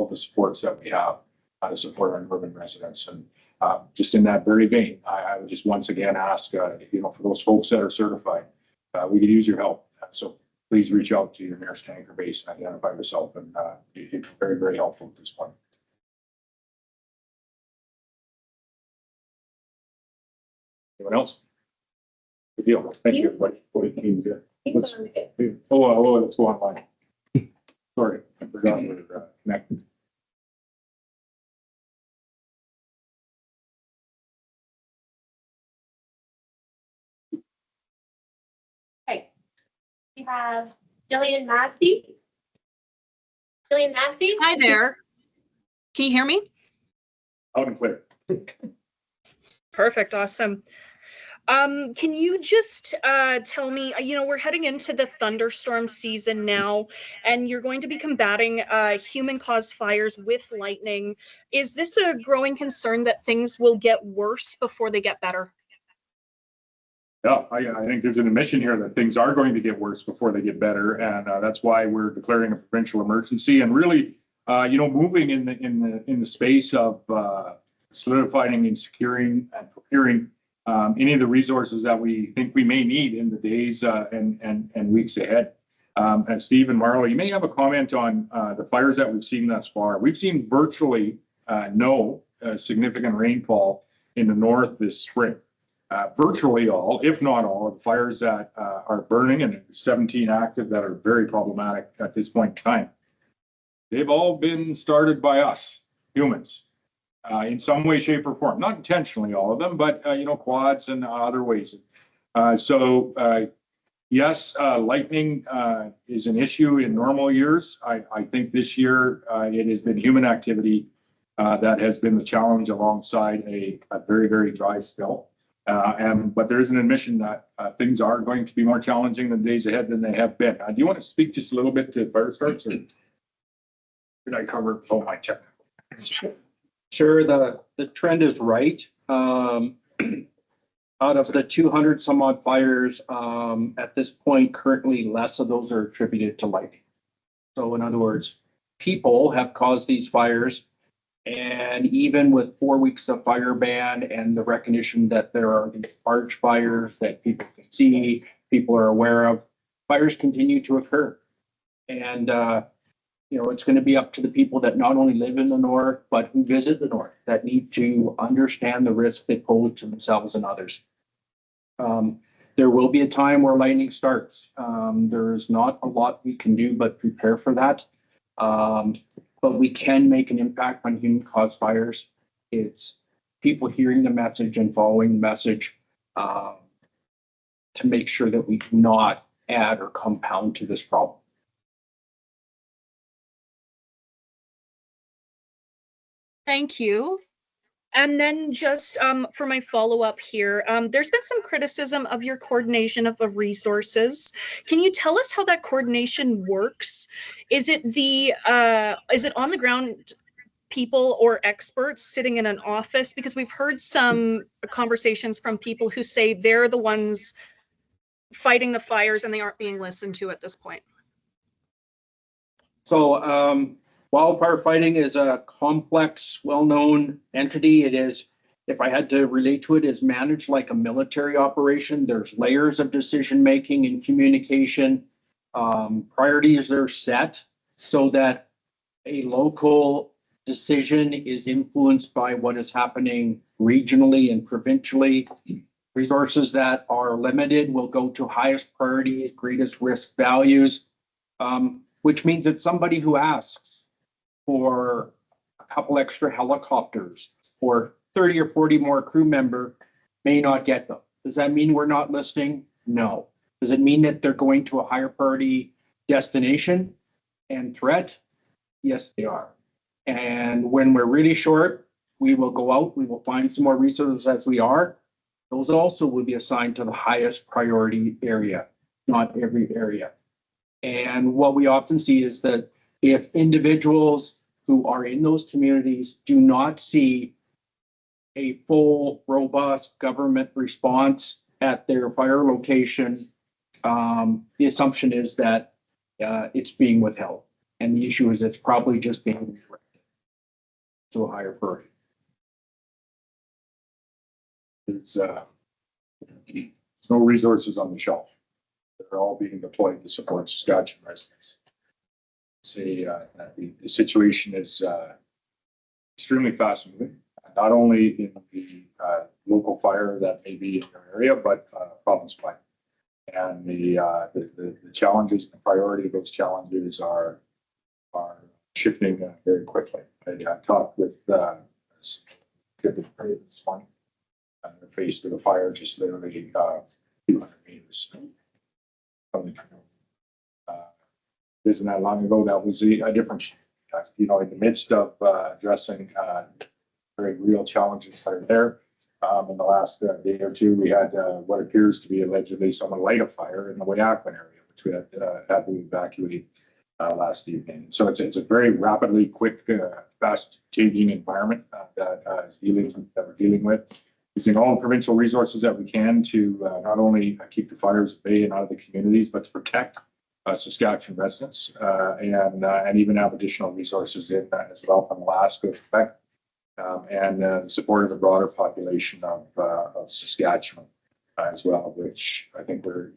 the supports that we have to support our urban residents. And just in that very vein, I would just once again ask, for those folks that are certified, we could use your help. So please reach out to your nearest tanker base and identify yourself, and it'd be very, very helpful at this point. Anyone else? Good deal. Thank you, everybody. What it means, let's go online. Sorry, I forgot we're connected. Okay. We have Jillian Massey. Jillian Massey? Hi there. Can you hear me? Out and clear. Perfect. Awesome. Can you just tell me, we're heading into the thunderstorm season now, and you're going to be combating human-caused fires with lightning. Is this a growing concern that things will get worse before they get better? Yeah, I think there's an admission here that things are going to get worse before they get better, and that's why we're declaring a provincial emergency and really, moving in the space of solidifying and securing and procuring any of the resources that we think we may need in the days and weeks ahead. And Steve and Marlo, you may have a comment on the fires that we've seen thus far. We've seen virtually no significant rainfall in the north this spring. Virtually all, if not all, of the fires that are burning, and 17 active that are very problematic at this point in time, they've all been started by us, humans, in some way, shape, or form. Not intentionally, all of them, but quads and other ways. Yes, lightning is an issue in normal years. I think this year it has been human activity that has been the challenge alongside a very, very dry spell. But there is an admission that things are going to be more challenging in the days ahead than they have been. Do you want to speak just a little bit to fire starts, or did I cover all my technical? Sure, the trend is right. Out of the 200 some odd fires, at this point, currently less of those are attributed to lightning. So in other words, people have caused these fires. And even with 4 weeks of fire ban and the recognition that there are these large fires that people can see, people are aware of, fires continue to occur. And, it's going to be up to the people that not only live in the north, but who visit the north, that need to understand the risk they pose to themselves and others. There will be a time where lightning starts. There's not a lot we can do but prepare for that. But we can make an impact on human-caused fires. It's people hearing the message and following the message to make sure that we do not add or compound to this problem. Thank you. And then just for my follow-up here, there's been some criticism of your coordination of the resources. Can you tell us how that coordination works? Is it on the ground people or experts sitting in an office? Because we've heard some conversations from people who say they're the ones fighting the fires and they aren't being listened to at this point. So wildfire fighting is a complex, well-known entity. It is, if I had to relate to it, is managed like a military operation. There's layers of decision-making and communication. Priorities are set so that a local decision is influenced by what is happening regionally and provincially. Resources that are limited will go to highest priorities, greatest risk values, which means it's somebody who asks for a couple extra helicopters or 30 or 40 more crew member may not get them. Does that mean we're not listening? No. Does it mean that they're going to a higher priority destination and threat? Yes, they are. And when we're really short, we will go out, we will find some more resources as we are. Those also will be assigned to the highest priority area, not every area. And what we often see is that if individuals who are in those communities do not see a full, robust government response at their fire location, the assumption is that it's being withheld. And the issue is it's probably just being redirected to a higher priority. There's no resources on the shelf. They're all being deployed to support Saskatchewan residents. The situation is extremely fast moving, not only in the local fire that may be in your area, but province-wide. And the challenges, the priority of those challenges are shifting very quickly. I talked with this morning. They're faced with a fire just literally 200 meters. Isn't that long ago? That was a different, in the midst of addressing very real challenges that are there. In the last day or two, we had what appears to be allegedly someone light a fire in the Wayakman area, which we had to evacuate last evening. So it's a very rapidly, quick, fast changing environment that we're dealing with. Using all the provincial resources that we can to not only keep the fires at bay and out of the communities, but to protect Saskatchewan residents and even have additional resources in that as well from Alaska, Quebec, and the support of the broader population of Saskatchewan as well, which I think we're.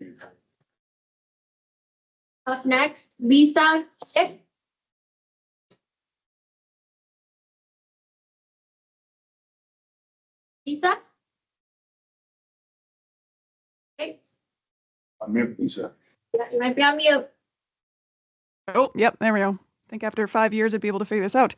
Up next, Lisa. Lisa? Okay, Unmute, Lisa. yeah, you might be on mute. Oh, yep, there we go. I think after 5 years, I'd be able to figure this out.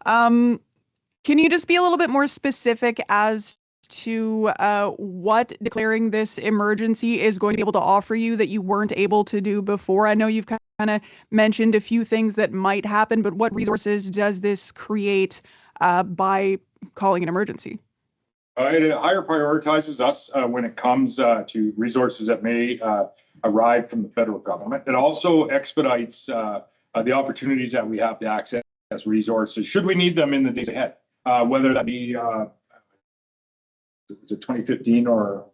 Can you just be a little bit more specific as to what declaring this emergency is going to be able to offer you that you weren't able to do before? I know you've kind of mentioned a few things that might happen, but what resources does this create by calling an emergency? It higher prioritizes us when it comes to resources that may arrive from the federal government. It also expedites the opportunities that we have to access resources should we need them in the days ahead, whether that be was it 2015 or a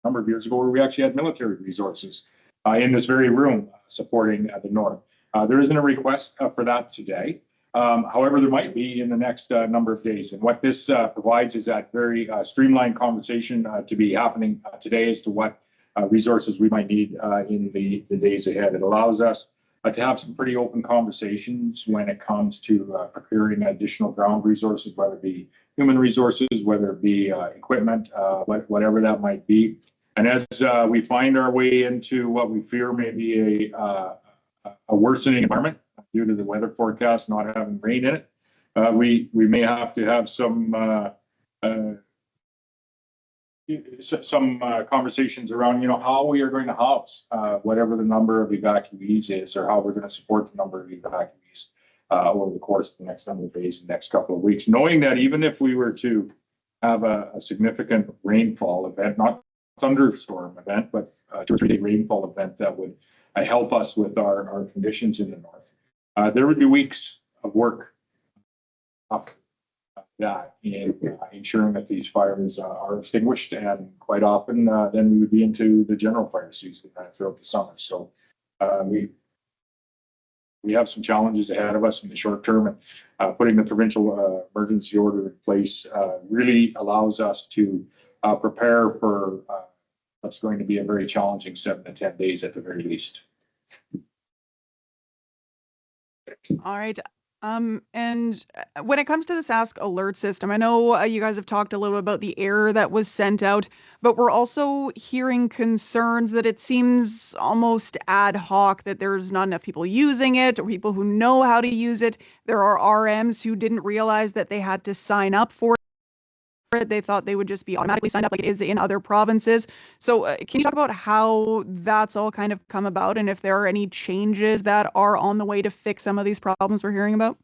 number of years ago where we actually had military resources in this very room supporting the North. There isn't a request for that today. However, there might be in the next number of days. And what this provides is that very streamlined conversation to be happening today as to what resources we might need in the days ahead. It allows us to have some pretty open conversations when it comes to procuring additional ground resources, whether it be human resources, whether it be equipment, whatever that might be. And as we find our way into what we fear may be a worsening environment due to the weather forecast not having rain in it, we may have to have some conversations around, how we are going to house whatever the number of evacuees is, or how we're going to support the number of evacuees over the course of the next number of days and next couple of weeks, knowing that even if we were to have a significant rainfall event, not thunderstorm event, but a 2 or 3 day rainfall event that would help us with our conditions in the north, there would be weeks of work after that in ensuring that these fires are extinguished, and quite often then we would be into the general fire season throughout the summer. So we have some challenges ahead of us in the short term, and putting the provincial emergency order in place really allows us to prepare for what's going to be a very challenging 7 to 10 days at the very least. All right. And when it comes to the Sask alert system, I know you guys have talked a little about the error that was sent out, but we're also hearing concerns that it seems almost ad hoc, that there's not enough people using it or people who know how to use it. There are RMs who didn't realize that they had to sign up for it. They thought they would just be automatically signed up like it is in other provinces. So can you talk about how that's all kind of come about, and if there are any changes that are on the way to fix some of these problems we're hearing about?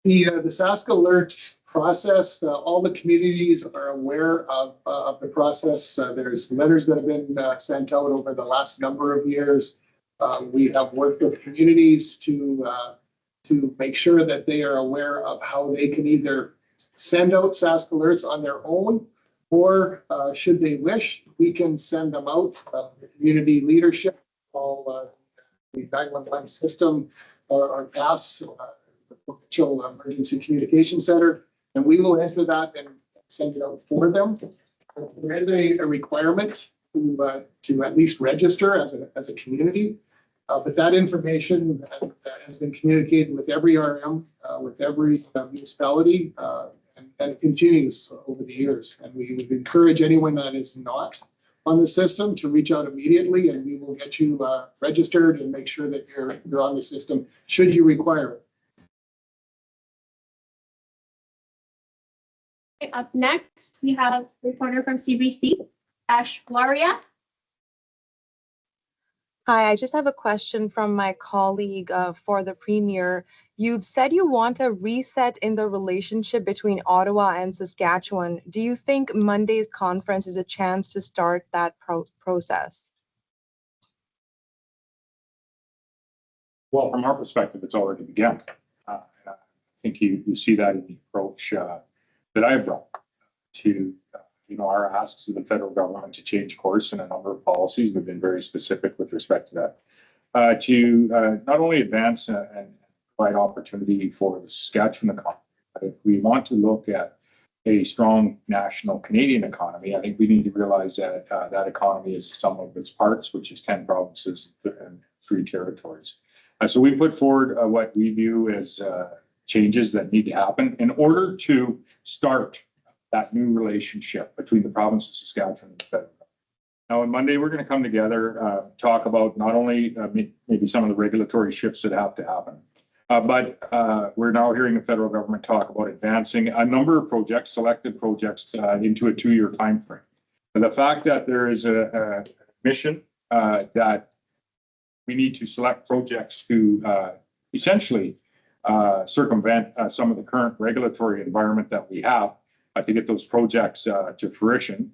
The Sask Alert process, all the communities are aware of the process. There's letters that have been sent out over the last number of years. We have worked with communities to make sure that they are aware of how they can either send out Sask alerts on their own, or should they wish, we can send them out. The community leadership, all the 911 system, or PASS, the Provincial Emergency Communication Center, and we will enter that and send it out for them. There is a requirement to at least register as a community. But that information has been communicated with every RM, with every municipality, and it continues over the years. And we would encourage anyone that is not on the system to reach out immediately, and we will get you registered and make sure that you're on the system should you require it. Okay, up next, we have a reporter from CBC, Ash Laria. Hi, I just have a question from my colleague for the Premier. You've said you want a reset in the relationship between Ottawa and Saskatchewan. Do you think Monday's conference is a chance to start that process? Well, from our perspective, it's already begun. I think you see that in the approach that I've brought to our asks to the federal government to change course in a number of policies. We've been very specific with respect to that, to not only advance and provide opportunity for the Saskatchewan economy, but if we want to look at a strong national Canadian economy, I think we need to realize that that economy is some of its parts, which is 10 provinces and 3 territories. So we put forward what we view as changes that need to happen in order to start that new relationship between the province of Saskatchewan and the federal government. Now, on Monday, we're going to come together, talk about not only maybe some of the regulatory shifts that have to happen, but we're now hearing the federal government talk about advancing a number of projects, selected projects, into a 2-year timeframe. And the fact that there is a mission that we need to select projects to essentially circumvent some of the current regulatory environment that we have to get those projects to fruition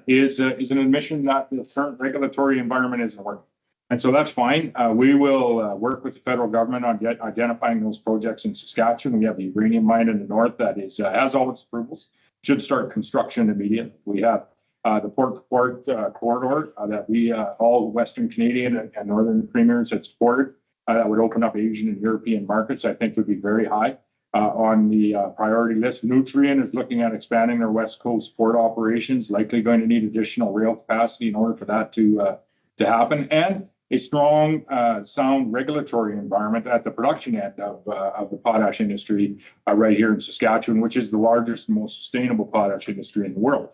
is an admission that the current regulatory environment isn't working. And so that's fine. We will work with the federal government on identifying those projects in Saskatchewan. We have the uranium mine in the north that has all its approvals, should start construction immediately. We have the port-to-port corridor that we, all Western Canadian and Northern premiers have supported. That would open up Asian and European markets, I think would be very high on the priority list. Nutrien is looking at expanding their West Coast port operations, likely going to need additional rail capacity in order for that to happen. And a strong, sound regulatory environment at the production end of the potash industry right here in Saskatchewan, which is the largest and most sustainable potash industry in the world.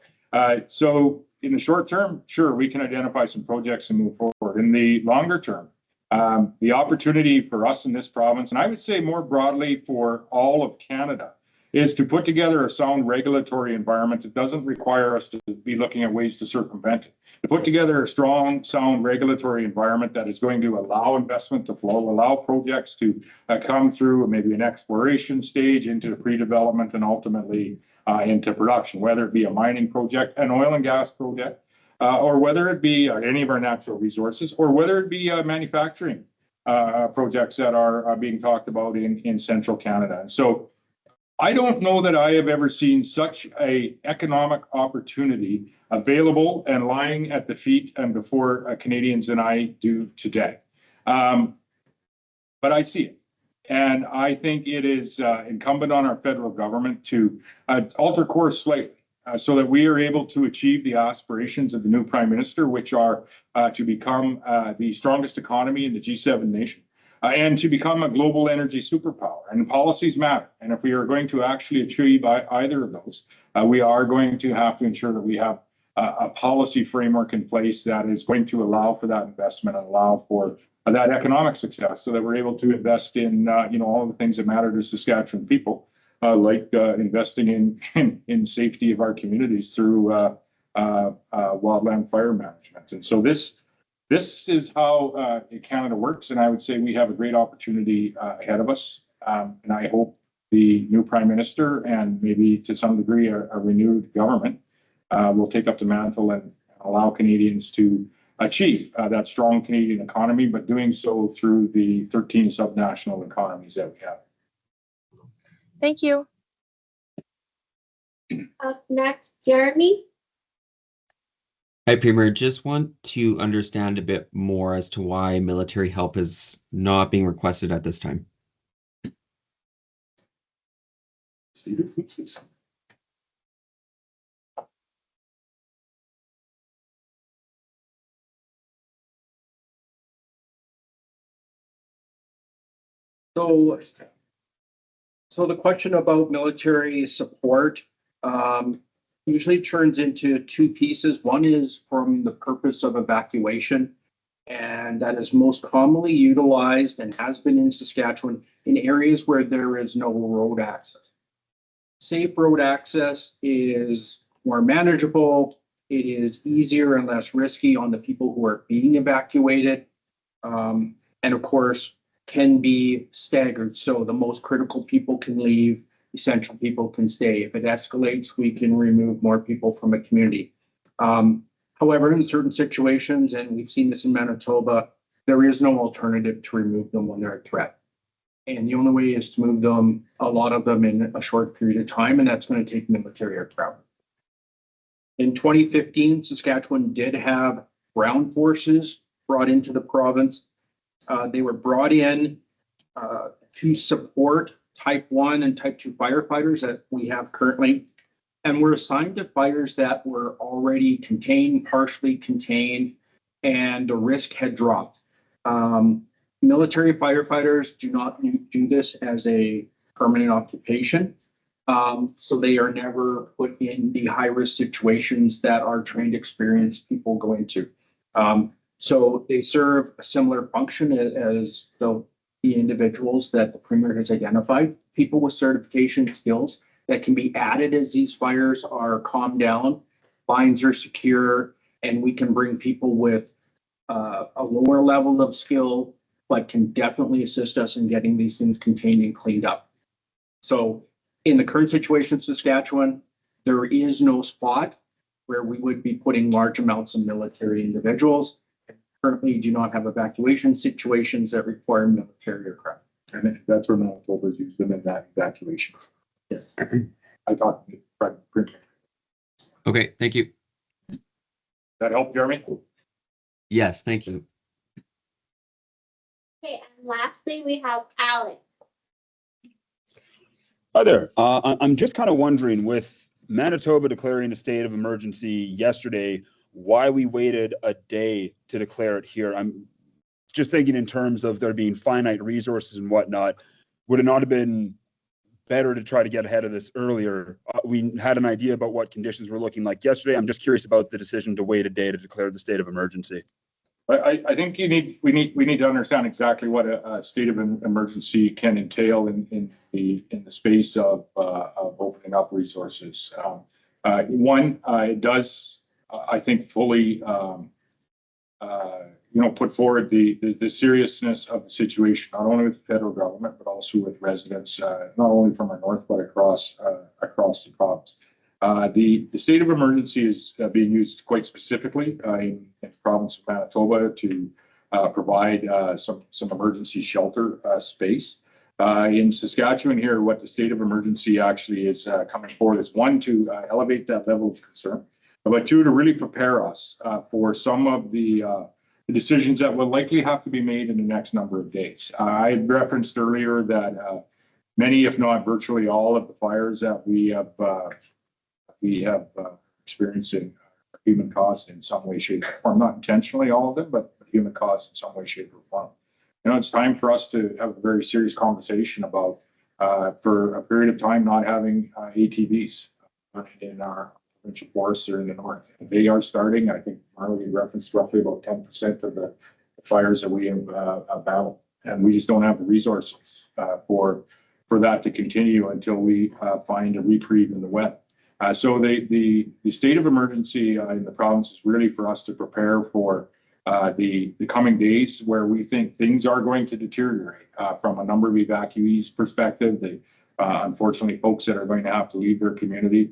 So in the short term, sure, we can identify some projects and move forward. In the longer term, the opportunity for us in this province, and I would say more broadly for all of Canada, is to put together a sound regulatory environment that doesn't require us to be looking at ways to circumvent it. To put together a strong, sound regulatory environment that is going to allow investment to flow, allow projects to come through maybe an exploration stage into pre-development and ultimately into production, whether it be a mining project, an oil and gas project, or whether it be any of our natural resources, or whether it be manufacturing projects that are being talked about in central Canada. And so I don't know that I have ever seen such an economic opportunity available and lying at the feet and before Canadians than I do today. But I see it. And I think it is incumbent on our federal government to alter course slightly so that we are able to achieve the aspirations of the new Prime Minister, which are to become the strongest economy in the G7 nation and to become a global energy superpower. And policies matter. And if we are going to actually achieve either of those, we are going to have to ensure that we have a policy framework in place that is going to allow for that investment and allow for that economic success so that we're able to invest in all the things that matter to Saskatchewan people, like investing in safety of our communities through wildland fire management. And so this is how Canada works, and I would say we have a great opportunity ahead of us. And I hope the new Prime Minister and maybe to some degree a renewed government will take up the mantle and allow Canadians to achieve that strong Canadian economy, but doing so through the 13 subnational economies that we have. Thank you. Up next, Jeremy. Hi, Premier. Just want to understand a bit more as to why military help is not being requested at this time. So the question about military support usually turns into 2 pieces. One is from the purpose of evacuation, and that is most commonly utilized and has been in Saskatchewan in areas where there is no road access. Safe road access is more manageable. It is easier and less risky on the people who are being evacuated. and of course can be staggered. So the most critical people can leave, essential people can stay. If it escalates, we can remove more people from a community. However, in certain situations, and we've seen this in Manitoba, there is no alternative to remove them when they're a threat. And the only way is to move them, a lot of them in a short period of time, and that's going to take military aircraft. In 2015, Saskatchewan did have ground forces brought into the province. They were brought in to support type 1 and type 2 firefighters that we have currently, and were assigned to fires that were already contained, partially contained, and the risk had dropped. Military firefighters do not do this as a permanent occupation. So they are never put in the high-risk situations that our trained, experienced people go into. So they serve a similar function as the individuals that the Premier has identified, people with certification skills that can be added as these fires are calmed down, lines are secure, and we can bring people with a lower level of skill, but can definitely assist us in getting these things contained and cleaned up. So in the current situation in Saskatchewan, there is no spot where we would be putting large amounts of military individuals. Currently do not have evacuation situations that require military aircraft. And that's where Manitoba's used them in that evacuation. Yes. I talked to the Premier. Okay, thank you. That help, Jeremy? Yes, thank you. Okay, and lastly, we have Alex. Hi there. I'm just kind of wondering, with Manitoba declaring a state of emergency yesterday, why we waited a day to declare it here. I'm just thinking in terms of there being finite resources and whatnot. Would it not have been better to try to get ahead of this earlier? We had an idea about what conditions were looking like yesterday. I'm just curious about the decision to wait a day to declare the state of emergency. I think we need to understand exactly what a state of emergency can entail in the space of opening up resources. It does, I think, fully put forward the seriousness of the situation, not only with the federal government but also with residents, not only from our north but across the province. The state of emergency is being used quite specifically in the province of Manitoba to provide some emergency shelter space. In Saskatchewan here, what the state of emergency actually is coming forward is, one, to elevate that level of concern, but two, to really prepare us for some of the decisions that will likely have to be made in the next number of days. I referenced earlier that many, if not virtually all, of the fires that we have experiencing human caused in some way, shape, or form. Not intentionally all of them, but human caused in some way, shape, or form. It's time for us to have a very serious conversation about, for a period of time, not having ATVs in our provincial forests or in the north. They are starting. I think Marley referenced roughly about 10% of the fires that we have battled, and we just don't have the resources for that to continue until we find a reprieve in the wet. So the state of emergency in the province is really for us to prepare for the coming days where we think things are going to deteriorate from a number of evacuees perspective. Unfortunately, folks that are going to have to leave their community,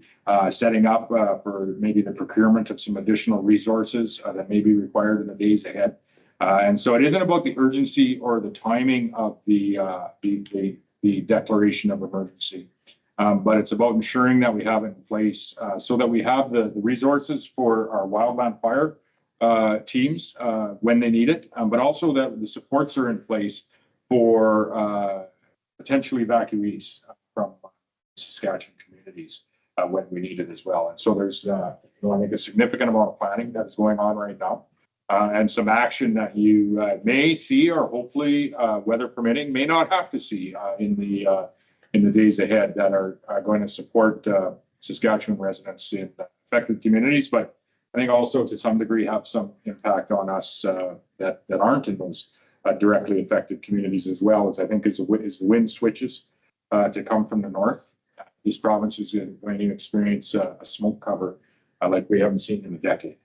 setting up for maybe the procurement of some additional resources that may be required in the days ahead. And so it isn't about the urgency or the timing of the declaration of emergency. But it's about ensuring that we have it in place so that we have the resources for our wildland fire teams when they need it, but also that the supports are in place for potential evacuees from Saskatchewan communities when we need it as well. And so there's, I think, a significant amount of planning that's going on right now, and some action that you may see, or hopefully, weather permitting, may not have to see in the days ahead that are going to support Saskatchewan residents in affected communities, but I think also to some degree have some impact on us that aren't in those directly affected communities as well, as I think as the wind switches to come from the north. This province is going to experience a smoke cover like we haven't seen in a decade.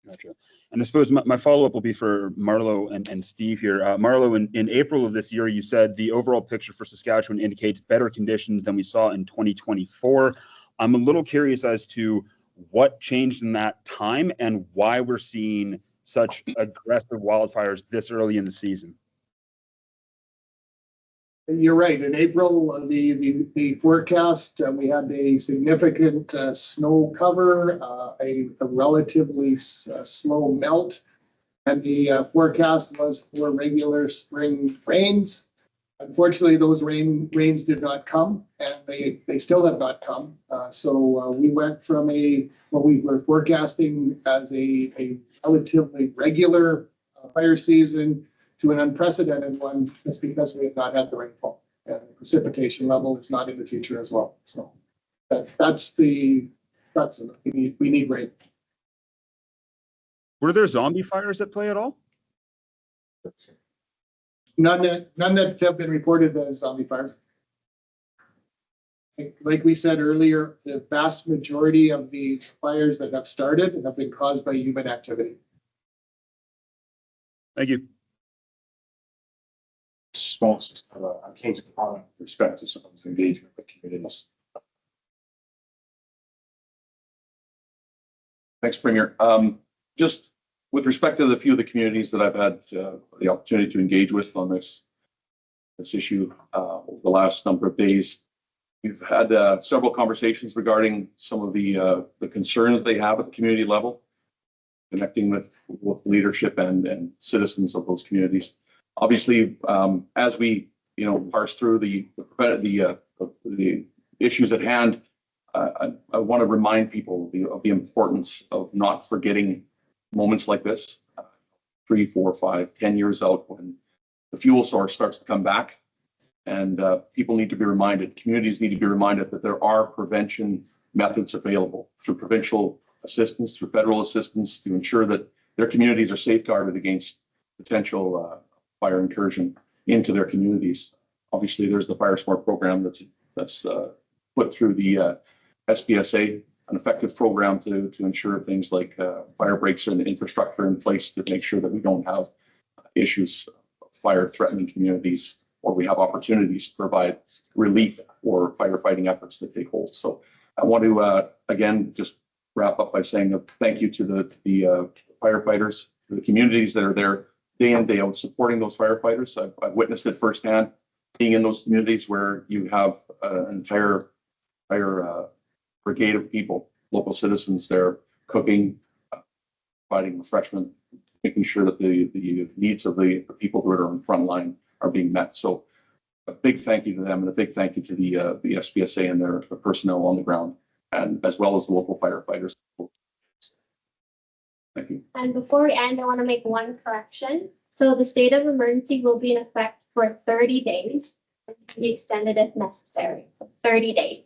Gotcha. And I suppose my follow-up will be for Marlo and Steve here. Marlo, in April of this year, you said the overall picture for Saskatchewan indicates better conditions than we saw in 2024. I'm a little curious as to what changed in that time and why we're seeing such aggressive wildfires this early in the season. You're right. In April, the forecast, we had a significant snow cover, a relatively slow melt, and the forecast was for regular spring rains. Unfortunately, those rains did not come, and they still have not come. So we went from what we were forecasting as a relatively regular fire season to an unprecedented one, just because we have not had the rainfall, and the precipitation level is not in the future as well. So we need rain. Were there zombie fires at play at all? None that have been reported as zombie fires. Like we said earlier, the vast majority of these fires that have started have been caused by human activity. Thank you. Responses to a case of comment with respect to someone's engagement with communities. Thanks, Premier. Just with respect to the few of the communities that I've had the opportunity to engage with on this issue over the last number of days, we've had several conversations regarding some of the concerns they have at the community level, connecting with leadership and citizens of those communities. Obviously, as we parse through the issues at hand, I want to remind people of the importance of not forgetting moments like this, 3, 4, 5, 10 years out, when the fuel source starts to come back, and people need to be reminded, communities need to be reminded that there are prevention methods available through provincial assistance, through federal assistance, to ensure that their communities are safeguarded against potential fire incursion into their communities. Obviously, there's the fire smart program that's put through the SPSA, an effective program to ensure things like fire breaks and infrastructure in place to make sure that we don't have issues of fire threatening communities, or we have opportunities to provide relief for firefighting efforts to take hold. So I want to again just wrap up by saying a thank you to the firefighters, to the communities that are there day in, day out supporting those firefighters. I've witnessed it firsthand, being in those communities where you have an entire brigade of people, local citizens there cooking, providing refreshment, making sure that the needs of the people who are on the front line are being met. So a big thank you to them, and a big thank you to the SPSA and the personnel on the ground, and as well as the local firefighters. Thank you. And before we end, I want to make one correction. So the state of emergency will be in effect for 30 days and can be extended if necessary. So 30 days.